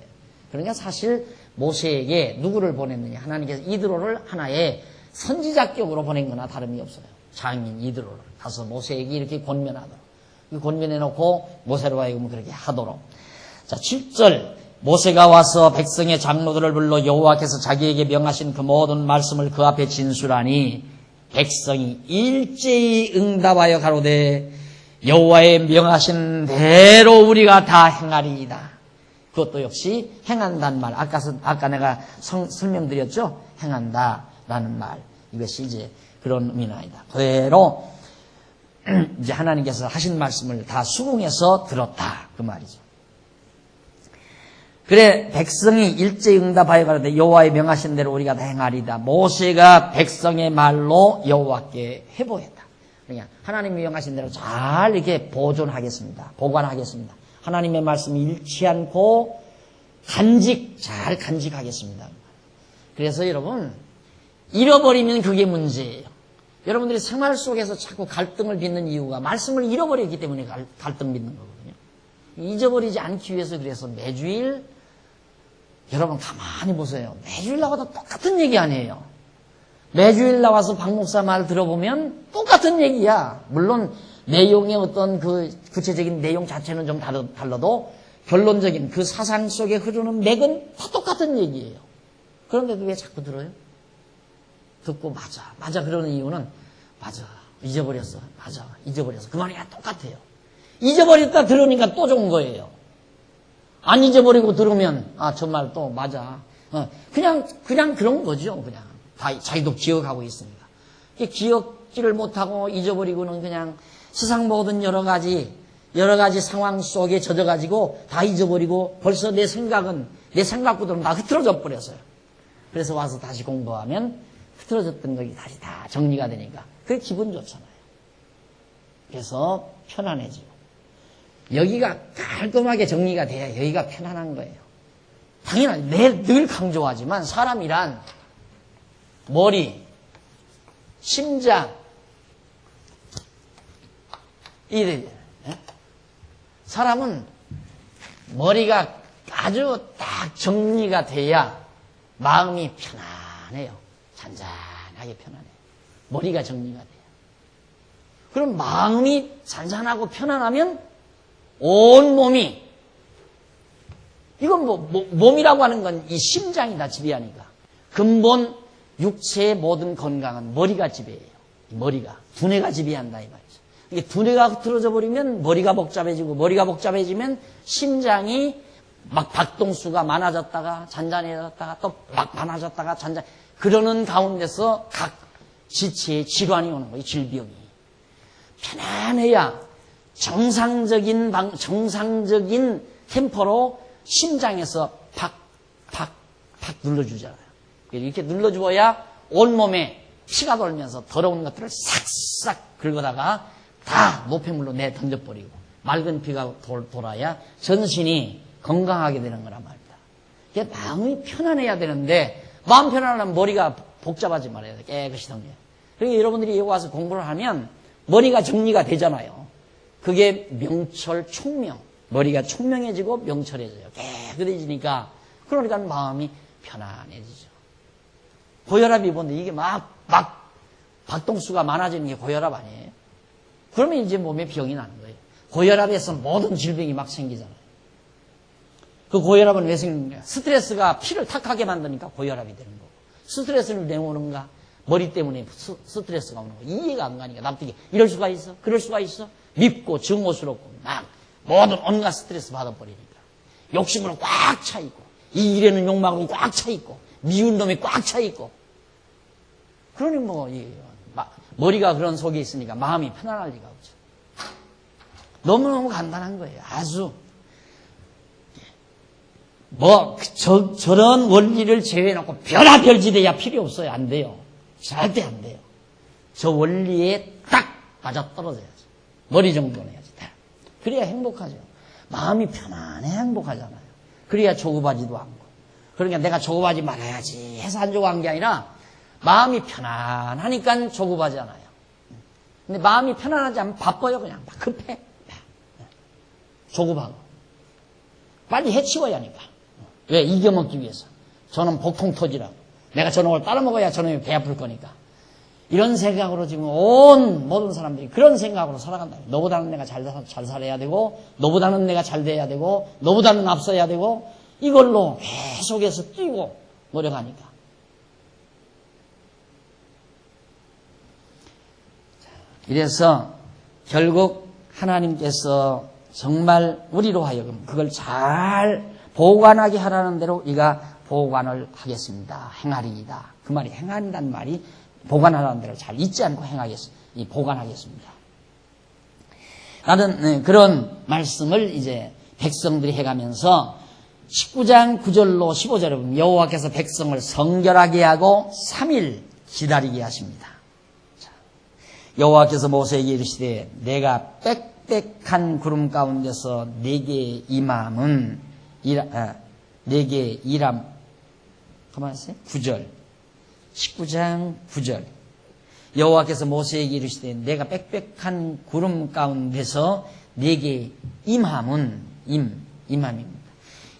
그러니까 사실 모세에게 누구를 보냈느냐, 하나님께서 이드로를 하나의 선지자격으로 보낸 거나 다름이 없어요. 장인 이드로를 가서 모세에게 이렇게 권면하도록, 권면해놓고 모세로 하여금 그렇게 하도록. 자, 7절 모세가 와서 백성의 장로들을 불러 여호와께서 자기에게 명하신 그 모든 말씀을 그 앞에 진술하니 백성이 일제히 응답하여 가로되 여호와의 명하신 대로 우리가 다 행하리이다. 그것도 역시 행한다는 말. 아까 내가 설명드렸죠? 행한다라는 말. 이것이 이제 그런 의미는 아니다. 그대로 이제 하나님께서 하신 말씀을 다 수긍해서 들었다. 그 말이죠. 그래 백성이 일제히 응답하여 가로되 여호와의 명하신 대로 우리가 다 행하리다. 모세가 백성의 말로 여호와께 회복했다. 그러니까 하나님이 명하신 대로 잘 이렇게 보관하겠습니다. 하나님의 말씀이 잃지 않고 잘 간직하겠습니다. 그래서 여러분, 잃어버리면 그게 문제예요. 여러분들이 생활 속에서 자꾸 갈등을 빚는 이유가 말씀을 잃어버렸기 때문에 갈등 빚는 거거든요. 잊어버리지 않기 위해서 그래서 매주일, 여러분 가만히 보세요. 매주일 나와도 똑같은 얘기 아니에요. 매주일 나와서 박 목사 말 들어보면 똑같은 얘기야. 물론 내용의 어떤 그 구체적인 내용 자체는 좀 달라도 결론적인 그 사상 속에 흐르는 맥은 다 똑같은 얘기예요. 그런데도 왜 자꾸 들어요? 듣고 맞아 그러는 이유는 맞아 잊어버렸어. 그 말이 똑같아요. 잊어버렸다 들으니까 또 좋은 거예요. 안 잊어버리고 들으면 정말 또 맞아. 그냥 그런 거죠. 그냥 다 자기도 기억하고 있으니까. 기억지를 못하고 잊어버리고는 그냥 세상 모든 여러 가지 상황 속에 젖어가지고 다 잊어버리고 벌써 내 생각보다는 다 흐트러져 버렸어요. 그래서 와서 다시 공부하면 흐트러졌던 것이 다시 다 정리가 되니까 그게 기분 좋잖아요. 그래서 편안해지고 여기가 깔끔하게 정리가 돼야 여기가 편안한 거예요. 당연히 늘 강조하지만 사람이란 머리, 심장, 이래. 사람은 머리가 아주 딱 정리가 돼야 마음이 편안해요. 잔잔하게 편안해요. 머리가 정리가 돼요. 그럼 마음이 잔잔하고 편안하면 온 몸이, 이건 몸이라고 하는 건 이 심장이 다 지배하니까. 근본 육체의 모든 건강은 머리가 지배해요. 머리가. 두뇌가 지배한다 이 말이죠. 이게 두뇌가 흐트러져 버리면 머리가 복잡해지면 심장이 막 박동수가 많아졌다가 잔잔해졌다가 또 막 많아졌다가 그러는 가운데서 각 지체의 질환이 오는 거예요. 질병이. 편안해야 정상적인 템포로 심장에서 팍 눌러주잖아요. 이렇게 눌러주어야 온몸에 피가 돌면서 더러운 것들을 싹싹 긁어다가 다 노폐물로 내 던져버리고 맑은 피가 돌아야 전신이 건강하게 되는 거란 말입니다. 이게 마음이 편안해야 되는데 마음 편안하면 머리가 복잡하지 말아야 돼. 깨끗이 정리해. 그러니까 여러분들이 여기 와서 공부를 하면 머리가 정리가 되잖아요. 그게 명철 총명. 머리가 총명해지고 명철해져요. 깨끗해지니까 그러니까 마음이 편안해지죠. 고혈압이 뭔데 이게 막 박동수가 많아지는 게 고혈압 아니에요? 그러면 이제 몸에 병이 나는 거예요. 고혈압에서 모든 질병이 막 생기잖아요. 그 고혈압은 왜 생기는가? 스트레스가 피를 탁하게 만드니까 고혈압이 되는 거고. 스트레스를 내오는가? 머리 때문에 스트레스가 오는 거. 이해가 안 가니까 납득이. 이럴 수가 있어? 그럴 수가 있어? 밉고 증오스럽고 막 모든 온갖 스트레스 받아버리니까. 욕심으로 꽉 차 있고 이 일에는 욕망으로 꽉 차 있고 미운 놈이 꽉 차 있고. 그러니 머리가 그런 속에 있으니까 마음이 편안할 리가 없죠. 너무너무 간단한 거예요. 아주. 저런 원리를 제외해놓고 별아별지대야 필요 없어요. 안 돼요. 절대 안 돼요. 저 원리에 딱 맞아떨어져야지. 머리 정도는 해야지. 그래야 행복하죠. 마음이 편안해 행복하잖아요. 그래야 조급하지도 않고. 그러니까 내가 조급하지 말아야지 해서 안 조급한 게 아니라 마음이 편안하니까 조급하지 않아요. 근데 마음이 편안하지 않으면 바빠요. 그냥 막 급해. 조급하고. 빨리 해치워야 하니까. 왜? 이겨먹기 위해서. 저놈 복통 터지라고. 내가 저놈을 따라먹어야 저놈이 배 아플 거니까. 이런 생각으로 지금 온 모든 사람들이 그런 생각으로 살아간다. 너보다는 내가 잘 살아야 되고, 너보다는 내가 잘 돼야 되고, 너보다는 앞서야 되고, 이걸로 계속해서 뛰고 노력하니까. 이래서 결국 하나님께서 정말 우리로 하여금 그걸 잘 보관하게 하라는 대로 우리가 보관을 하겠습니다. 행하리이다. 그 말이 행한다는 말이 보관하라는 대로 잘 잊지 않고 보관하겠습니다. 나는 그런 말씀을 이제 백성들이 해가면서 19장 9절로 15절에 보면 여호와께서 백성을 성결하게 하고 3일 기다리게 하십니다. 여호와께서 모세에게 이르시되 내가 빽빽한 구름 가운데서 내게 임함은 내게 일함 가만히 있어요. 9절 19장 9절 여호와께서 모세에게 이르시되 내가 빽빽한 구름 가운데서 내게 임함은 임함입니다.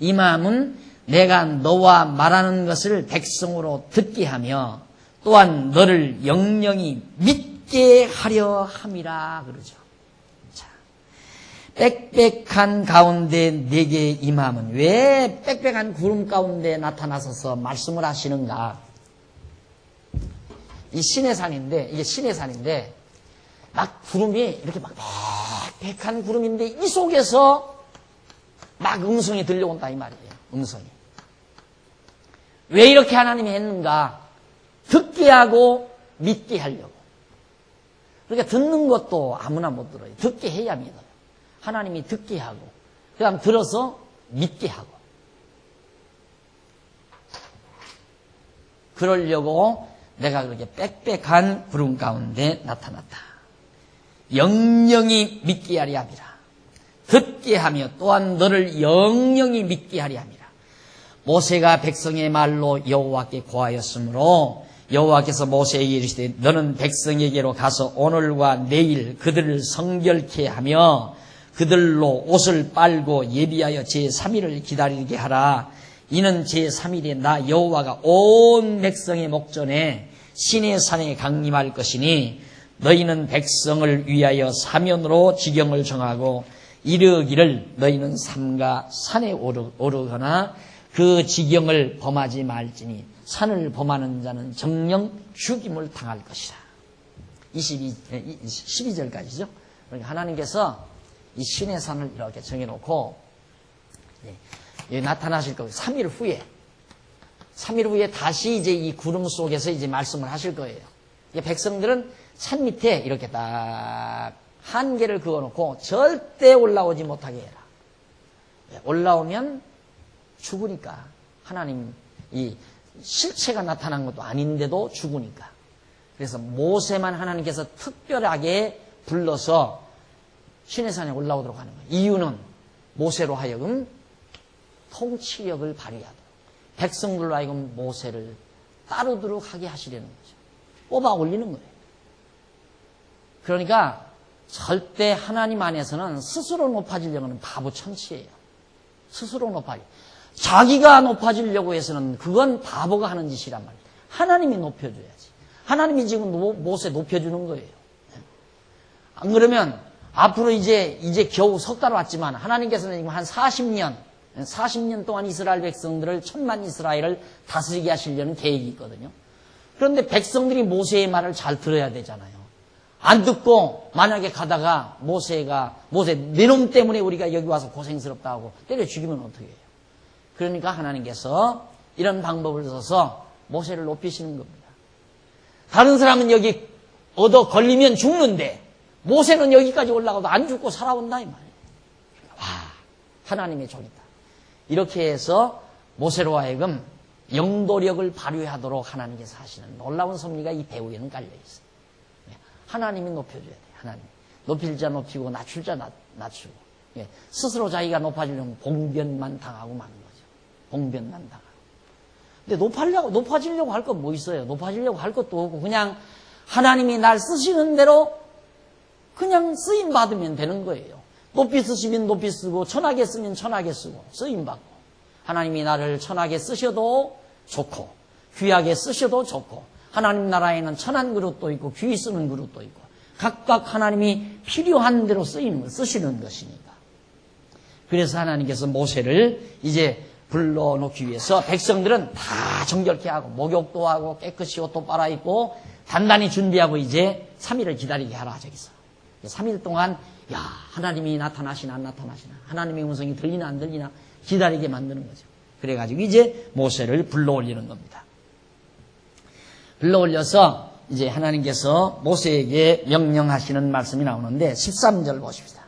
임함은 내가 너와 말하는 것을 백성으로 듣게 하며 또한 너를 영영히 믿게 하려 함이라 그러죠. 자, 빽빽한 가운데 내게 임함은 왜 빽빽한 구름 가운데 나타나셔서 말씀을 하시는가? 이 시내산인데 이게 시내산인데 막 구름이 이렇게 막 빽빽한 구름인데 이 속에서 막 음성이 들려온다 이 말이에요. 음성이. 왜 이렇게 하나님이 했는가? 듣게 하고 믿게 하려고. 그러니까 듣는 것도 아무나 못 들어요. 듣게 해야 믿어요. 하나님이 듣게 하고 그 다음 들어서 믿게 하고 그러려고 내가 그렇게 빽빽한 구름 가운데 나타났다. 영영히 믿게 하려 함이라. 듣게 하며 또한 너를 영영히 믿게 하려 함이라. 모세가 백성의 말로 여호와께 고하였으므로 여호와께서 모세에게 이르시되 너는 백성에게로 가서 오늘과 내일 그들을 성결케 하며 그들로 옷을 빨고 예비하여 제3일을 기다리게 하라. 이는 제3일에 나 여호와가 온 백성의 목전에 시내산에 강림할 것이니 너희는 백성을 위하여 사면으로 지경을 정하고 이르기를 너희는 삼가 산에 오르거나 그 지경을 범하지 말지니 산을 범하는 자는 정령 죽임을 당할 것이다. 12절까지죠. 그러니까 하나님께서 이 시내산을 이렇게 정해놓고 여기 나타나실 거예요. 3일 후에 다시 이제 이 구름 속에서 이제 말씀을 하실 거예요. 백성들은 산 밑에 이렇게 딱 한계를 그어놓고 절대 올라오지 못하게 해라. 올라오면 죽으니까 하나님 이 실체가 나타난 것도 아닌데도 죽으니까 그래서 모세만 하나님께서 특별하게 불러서 시내산에 올라오도록 하는 거예요. 이유는 모세로 하여금 통치력을 발휘하도록, 백성들로 하여금 모세를 따르도록 하게 하시려는 거죠. 뽑아 올리는 거예요. 그러니까 절대 하나님 안에서는 스스로 높아지려고는 바보 천치예요. 스스로 높아지. 자기가 높아지려고 해서는 그건 바보가 하는 짓이란 말이에요. 하나님이 높여줘야지. 하나님이 지금 모세 높여주는 거예요. 안 그러면 앞으로 이제 겨우 석 달 왔지만 하나님께서는 지금 한 40년 동안 이스라엘 백성들을, 천만 이스라엘을 다스리게 하시려는 계획이 있거든요. 그런데 백성들이 모세의 말을 잘 들어야 되잖아요. 안 듣고 만약에 가다가 모세 내 놈 때문에 우리가 여기 와서 고생스럽다 하고 때려 죽이면 어떻게 해요? 그러니까 하나님께서 이런 방법을 써서 모세를 높이시는 겁니다. 다른 사람은 여기 얻어 걸리면 죽는데 모세는 여기까지 올라가도 안 죽고 살아온다 이 말이에요. 와, 하나님의 종이다. 이렇게 해서 모세로 하여금 영도력을 발휘하도록 하나님께서 하시는 놀라운 섭리가 이 배후에는 깔려 있어요. 하나님이 높여줘야 돼요. 하나님. 높일 자 높이고 낮출 자 낮추고. 스스로 자기가 높아지려면 봉변만 당하고 마는 거죠. 봉변만 당하고. 근데 높아지려고 할 건 뭐 있어요? 높아지려고 할 것도 없고 그냥 하나님이 날 쓰시는 대로 그냥 쓰임 받으면 되는 거예요. 높이 쓰시면 높이 쓰고 천하게 쓰면 천하게 쓰고 쓰임 받고, 하나님이 나를 천하게 쓰셔도 좋고 귀하게 쓰셔도 좋고, 하나님 나라에는 천한 그릇도 있고 귀 쓰는 그릇도 있고 각각 하나님이 필요한 대로 쓰시는 것이니까. 그래서 하나님께서 모세를 이제 불러놓기 위해서 백성들은 다 정결케 하고 목욕도 하고 깨끗이 옷도 빨아입고 단단히 준비하고 이제 3일을 기다리게 하라 저기서. 3일 동안 야, 하나님이 나타나시나 안 나타나시나, 하나님의 음성이 들리나 안 들리나 기다리게 만드는 거죠. 그래가지고 이제 모세를 불러올리는 겁니다. 불러올려서 이제 하나님께서 모세에게 명령하시는 말씀이 나오는데 13절 보십시다.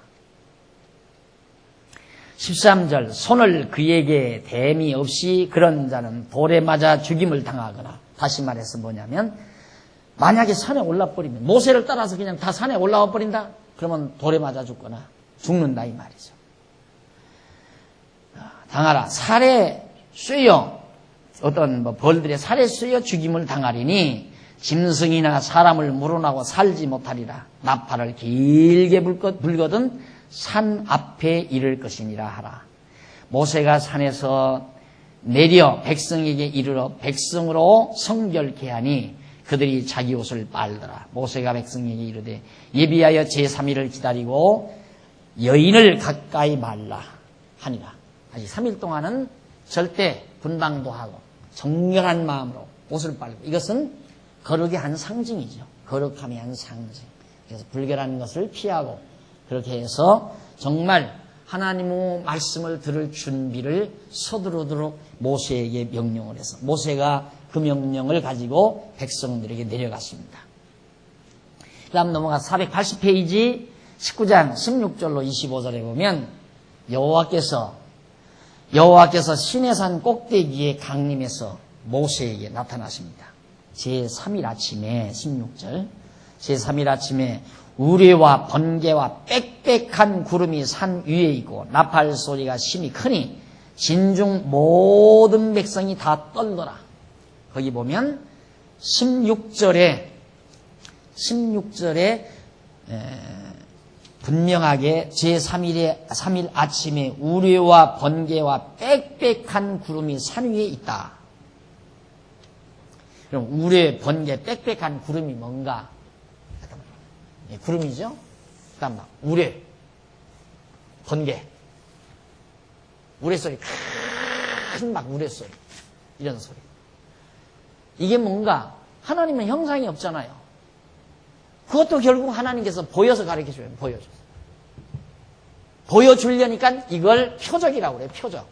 13절, 손을 그에게 댐이 없이 그런 자는 돌에 맞아 죽임을 당하거나, 다시 말해서 뭐냐면 만약에 산에 올라버리면, 모세를 따라서 그냥 다 산에 올라와 버린다? 그러면 돌에 맞아 죽거나 죽는다 이 말이죠. 당하라. 살에 쇠여, 어떤 벌들의 살에 쇠여 죽임을 당하리니 짐승이나 사람을 물어나고 살지 못하리라. 나팔을 길게 불거든 산 앞에 이를 것이니라 하라. 모세가 산에서 내려 백성에게 이르러 백성으로 성결케 하니 그들이 자기 옷을 빨더라. 모세가 백성에게 이르되 예비하여 제3일을 기다리고 여인을 가까이 말라 하니라. 아직 3일 동안은 절대 분방도 하고 정결한 마음으로 옷을 빨고, 이것은 거룩의 한 상징이죠. 거룩함의 한 상징. 그래서 불결한 것을 피하고 그렇게 해서 정말 하나님의 말씀을 들을 준비를 서두르도록 모세에게 명령을 해서 모세가 그 명령을 가지고 백성들에게 내려갔습니다. 그 다음 넘어가서 480페이지 19장 16절로 25절에 보면 여호와께서 시내산 꼭대기에 강림해서 모세에게 나타나십니다. 제3일 아침에 16절, 제3일 아침에 우레와 번개와 빽빽한 구름이 산 위에 있고 나팔 소리가 심히 크니 진중 모든 백성이 다 떨더라. 거기 보면 16절에 분명하게 제3일 아침에 우레와 번개와 빽빽한 구름이 산 위에 있다. 그럼 우레, 번개, 빽빽한 구름이 뭔가? 구름이죠? 그 다음 막 우레, 번개, 우레소리, 큰 막 우레소리, 이런 소리. 이게 뭔가? 하나님은 형상이 없잖아요. 그것도 결국 하나님께서 보여서 가르쳐줘요. 보여주려니까 이걸 표적이라고 그래요. 표적.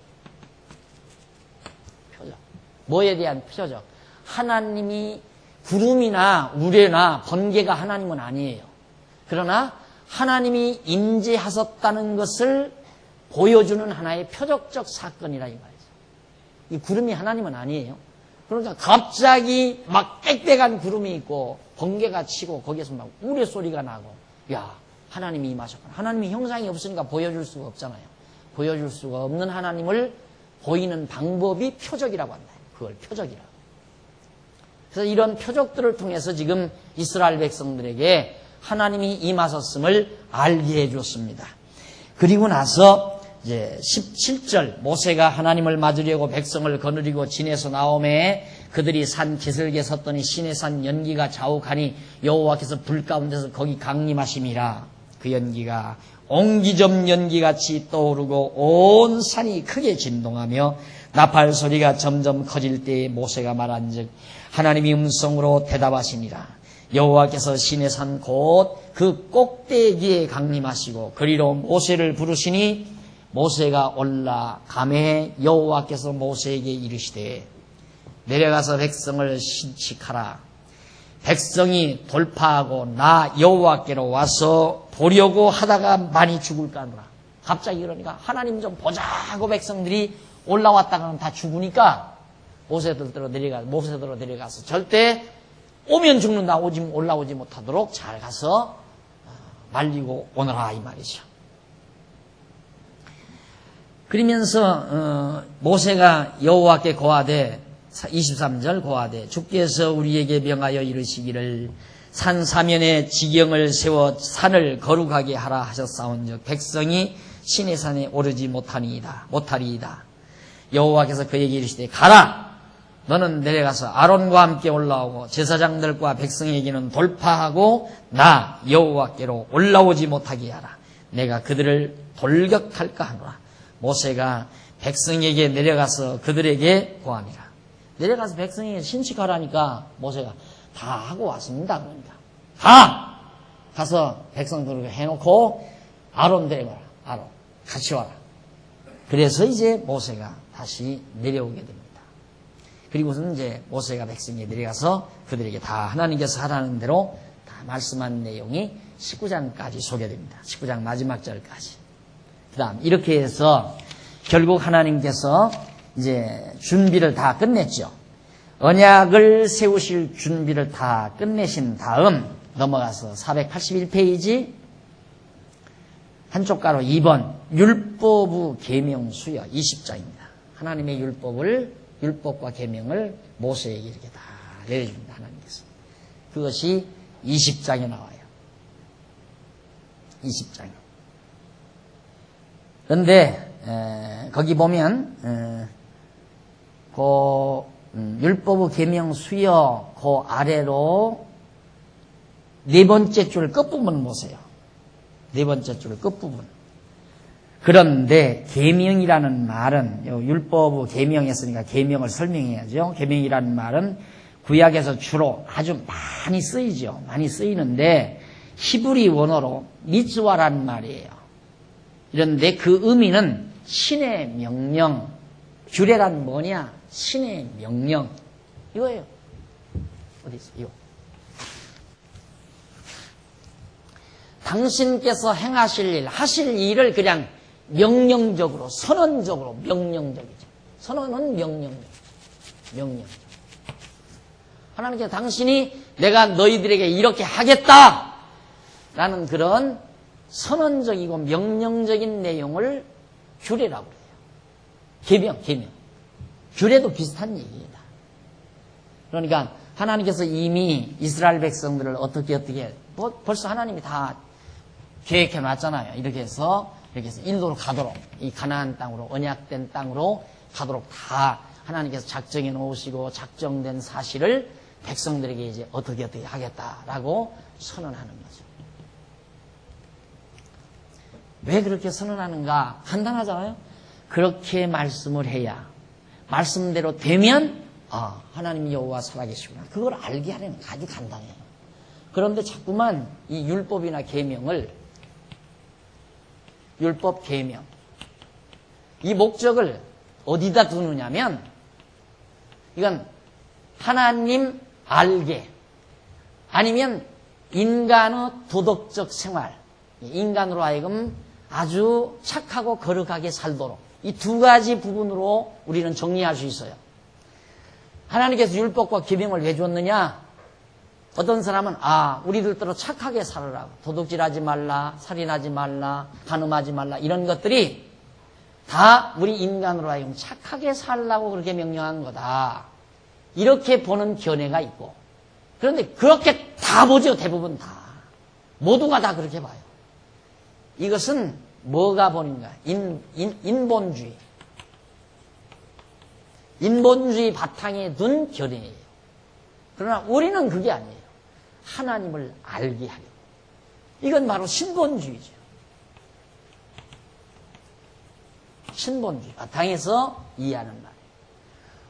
뭐에 대한 표적? 하나님이 구름이나 우레나 번개가 하나님은 아니에요. 그러나 하나님이 임재하셨다는 것을 보여주는 하나의 표적적 사건이라 이 말이죠. 이 구름이 하나님은 아니에요. 그러니까 갑자기 막 빽빽한 구름이 있고 번개가 치고 거기에서 막 우레소리가 나고, 야, 하나님이 임하셨구나. 하나님이 형상이 없으니까 보여줄 수가 없잖아요. 보여줄 수가 없는 하나님을 보이는 방법이 표적이라고 한다. 그걸 표적이라고. 그래서 이런 표적들을 통해서 지금 이스라엘 백성들에게 하나님이 임하셨음을 알게 해줬습니다. 그리고 나서 이제 17절, 모세가 하나님을 맞으려고 백성을 거느리고 진에서 나오매 그들이 산 기슭에 섰더니 시내산 연기가 자욱하니 여호와께서 불 가운데서 거기 강림하심이라. 그 연기가 옹기점 연기같이 떠오르고 온 산이 크게 진동하며 나팔 소리가 점점 커질 때에 모세가 말한즉 하나님이 음성으로 대답하시니라. 여호와께서 시내산 곧 그 꼭대기에 강림하시고 그리로 모세를 부르시니 모세가 올라가매 여호와께서 모세에게 이르시되 내려가서 백성을 신칙하라. 백성이 돌파하고 나 여호와께로 와서 보려고 하다가 많이 죽을까 하노라. 갑자기 그러니까 하나님 좀 보자 하고 백성들이 올라왔다가는 다 죽으니까 모세들로 내려가서 절대 오면 죽는다 올라오지 못하도록 잘 가서 말리고 오너라 이 말이죠. 그러면서 모세가 여호와께 고하되 23절 고하되 주께서 우리에게 명하여 이르시기를 산 사면에 지경을 세워 산을 거룩하게 하라 하셨사온즉 백성이 시내산에 오르지 못하리이다. 여호와께서 그에게 이르시되 가라. 너는 내려가서 아론과 함께 올라오고 제사장들과 백성에게는 돌파하고 나 여호와께로 올라오지 못하게 하라. 내가 그들을 돌격할까 하노라. 모세가 백성에게 내려가서 그들에게 고하니라. 내려가서 백성에게 신칙하라니까 모세가 다 하고 왔습니다. 그러니까 가서 백성들에게 해놓고 아론 데려가라. 아론 같이 와라. 그래서 이제 모세가 다시 내려오게 됩니다. 그리고서는 이제 모세가 백성에 내려가서 그들에게 다 하나님께서 하라는 대로 다 말씀한 내용이 19장까지 소개됩니다. 19장 마지막 절까지. 그 다음 이렇게 해서 결국 하나님께서 이제 준비를 다 끝냈죠. 언약을 세우실 준비를 다 끝내신 다음 넘어가서 481페이지 한쪽 가로 2번 율법의 계명 수여 20장입니다. 하나님의 율법과 계명을 모세에게 이렇게 다 내려줍니다. 하나님께서. 그것이 20장에 나와요. 20장에. 그런데 거기 보면 율법의 계명 수여 그 아래로 네 번째 줄 끝부분을 보세요. 네 번째 줄 끝부분. 그런데 계명이라는 말은 율법의 계명했으니까 계명을 설명해야죠. 계명이라는 말은 구약에서 주로 아주 많이 쓰이죠. 많이 쓰이는데 히브리 원어로 미츠와라는 말이에요. 그런데 그 의미는 신의 명령. 규례란 뭐냐? 신의 명령. 이거예요. 어디 있어? 이거. 당신께서 행하실 일, 하실 일을 그냥 명령적으로, 선언적으로, 명령적이죠. 선언은 명령적이죠. 명령적. 하나님께서 당신이 내가 너희들에게 이렇게 하겠다! 라는 그런 선언적이고 명령적인 내용을 규례라고 그래요. 계명. 규례도 비슷한 얘기입니다. 그러니까 하나님께서 이미 이스라엘 백성들을 어떻게 벌써 하나님이 다 계획해 놨잖아요. 이렇게 해서 인도로 가도록, 이 가나안 땅으로, 언약된 땅으로 가도록 다 하나님께서 작정해 놓으시고 작정된 사실을 백성들에게 이제 어떻게 하겠다라고 선언하는 거죠. 왜 그렇게 선언하는가? 간단하잖아요. 그렇게 말씀을 해야 말씀대로 되면 하나님 여호와 살아계시구나. 그걸 알게 하려면 아주 간단해요. 그런데 자꾸만 이 율법이나 계명을 율법 계명 이 목적을 어디다 두느냐면 이건 하나님 알게 아니면 인간의 도덕적 생활 인간으로 하여금 아주 착하고 거룩하게 살도록 이 두 가지 부분으로 우리는 정리할 수 있어요. 하나님께서 율법과 계명을 왜 줬느냐? 어떤 사람은 우리들대로 착하게 살으라고, 도둑질하지 말라, 살인하지 말라, 간음하지 말라, 이런 것들이 다 우리 인간으로 하여금 착하게 살라고 그렇게 명령한 거다, 이렇게 보는 견해가 있고, 그런데 그렇게 다 보죠. 대부분 다, 모두가 다 그렇게 봐요. 이것은 뭐가 보는가? 인본주의 바탕에 둔 견해예요. 그러나 우리는 그게 아니에요. 하나님을 알게 하려고. 이건 바로 신본주의죠. 신본주의 바탕에서 이해하는 말이에요.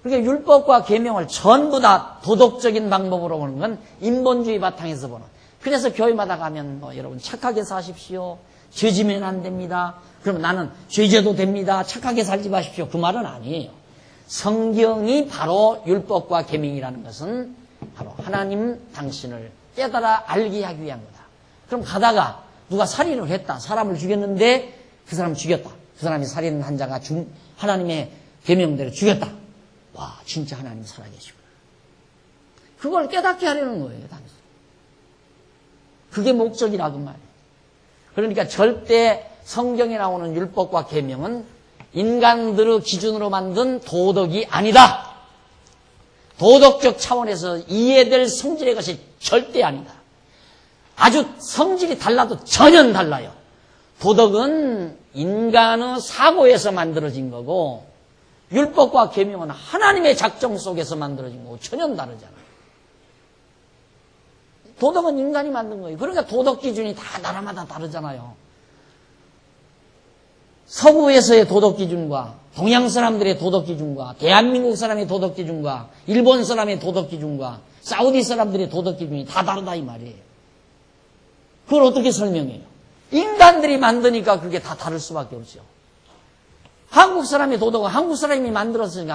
그러니까 율법과 계명을 전부 다 도덕적인 방법으로 보는 건 인본주의 바탕에서 보는. 그래서 교회마다 가면 여러분 착하게 사십시오, 죄 지면 안 됩니다, 그러면 나는 죄 져도 됩니다, 착하게 살지 마십시오, 그 말은 아니에요. 성경이 바로 율법과 계명이라는 것은 바로 하나님 당신을 깨달아 알게 하기 위한 거다. 그럼 가다가 누가 살인을 했다, 사람을 죽였는데 그 사람 죽였다, 그 사람이 살인한 자가 하나님의 계명대로 죽였다. 와, 진짜 하나님 살아계시구나. 그걸 깨닫게 하려는 거예요, 당신. 그게 목적이라고 말이에요. 그러니까 절대 성경에 나오는 율법과 계명은 인간들의 기준으로 만든 도덕이 아니다. 도덕적 차원에서 이해될 성질의 것이 절대 아니다. 아주 성질이 달라도 전혀 달라요. 도덕은 인간의 사고에서 만들어진 거고, 율법과 계명은 하나님의 작정 속에서 만들어진 거고 전혀 다르잖아요. 도덕은 인간이 만든 거예요. 그러니까 도덕 기준이 다 나라마다 다르잖아요. 서구에서의 도덕 기준과 동양 사람들의 도덕 기준과 대한민국 사람의 도덕 기준과 일본 사람의 도덕 기준과 사우디 사람들의 도덕 기준이 다 다르다 이 말이에요. 그걸 어떻게 설명해요? 인간들이 만드니까 그게 다 다를 수밖에 없죠. 한국 사람의 도덕은 한국 사람이 만들었으니까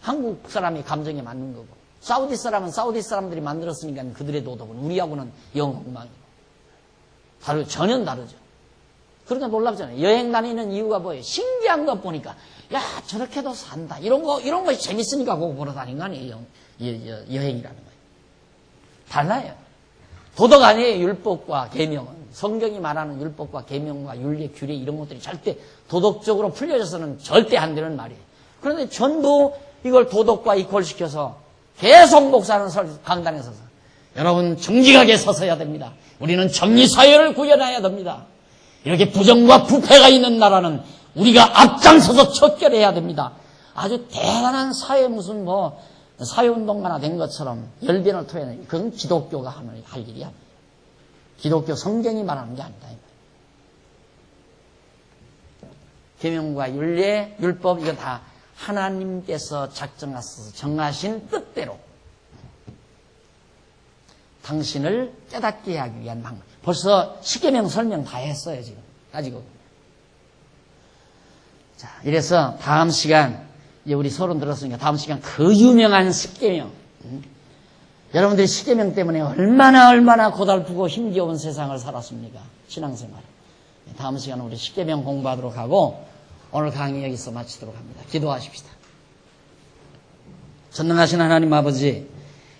한국 사람의 감정에 맞는 거고, 사우디 사람은 사우디 사람들이 만들었으니까 그들의 도덕은 우리하고는 영엉망이고 전혀 다르죠. 그러니까 놀랍잖아요. 여행 다니는 이유가 뭐예요? 신기한 것 보니까 야, 저렇게도 산다, 이런 거 재밌으니까 그거 보러 다니는 거 아니에요. 여행이라는 거예요. 달라요. 도덕 아니에요. 율법과 계명은. 성경이 말하는 율법과 계명과 윤리, 규례 이런 것들이 절대 도덕적으로 풀려져서는 절대 안 되는 말이에요. 그런데 전부 이걸 도덕과 이퀄시켜서 계속 목사는 강단에 서서 여러분 정직하게 서서야 됩니다. 우리는 정의사회를 구현해야 됩니다. 이렇게 부정과 부패가 있는 나라는 우리가 앞장서서 척결해야 됩니다. 아주 대단한 사회 무슨 사회운동가나 된 것처럼 열변을 토해내는, 그건 기독교가 할 일이 아니에요. 기독교 성경이 말하는 게 아니다. 계명과 윤리, 율법, 이거 다 하나님께서 작정하셔서 정하신 뜻대로 당신을 깨닫게 하기 위한 방법. 벌써 십계명 설명 다 했어요, 지금. 가지고. 자, 이래서 다음 시간, 이제 우리 서론 들었으니까 다음 시간 그 유명한 십계명. 여러분들이 십계명 때문에 얼마나 고달프고 힘겨운 세상을 살았습니까? 신앙생활. 다음 시간은 우리 십계명 공부하도록 하고 오늘 강의 여기서 마치도록 합니다. 기도하십시다. 전능하신 하나님 아버지,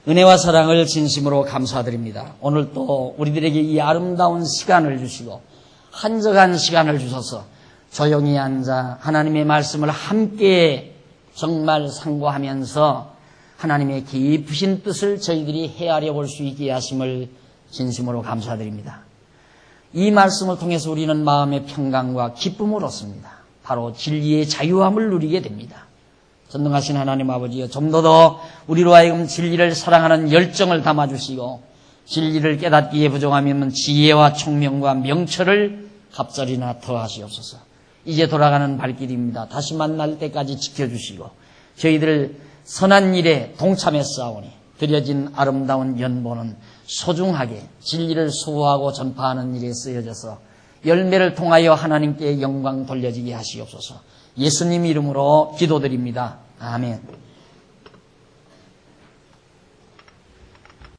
은혜와 사랑을 진심으로 감사드립니다. 오늘 또 우리들에게 이 아름다운 시간을 주시고 한적한 시간을 주셔서 조용히 앉아 하나님의 말씀을 함께 정말 상고하면서 하나님의 깊으신 뜻을 저희들이 헤아려 볼 수 있게 하심을 진심으로 감사드립니다. 이 말씀을 통해서 우리는 마음의 평강과 기쁨을 얻습니다. 바로 진리의 자유함을 누리게 됩니다. 전능하신 하나님 아버지여, 좀 더 우리로 하여금 진리를 사랑하는 열정을 담아주시고 진리를 깨닫기에 부족하면 지혜와 총명과 명철을 갑자리나 더하시옵소서. 이제 돌아가는 발길입니다. 다시 만날 때까지 지켜주시고 저희들 선한 일에 동참해 싸우니 드려진 아름다운 연보는 소중하게 진리를 수호하고 전파하는 일에 쓰여져서 열매를 통하여 하나님께 영광 돌려지게 하시옵소서. 예수님 이름으로 기도드립니다. 아멘.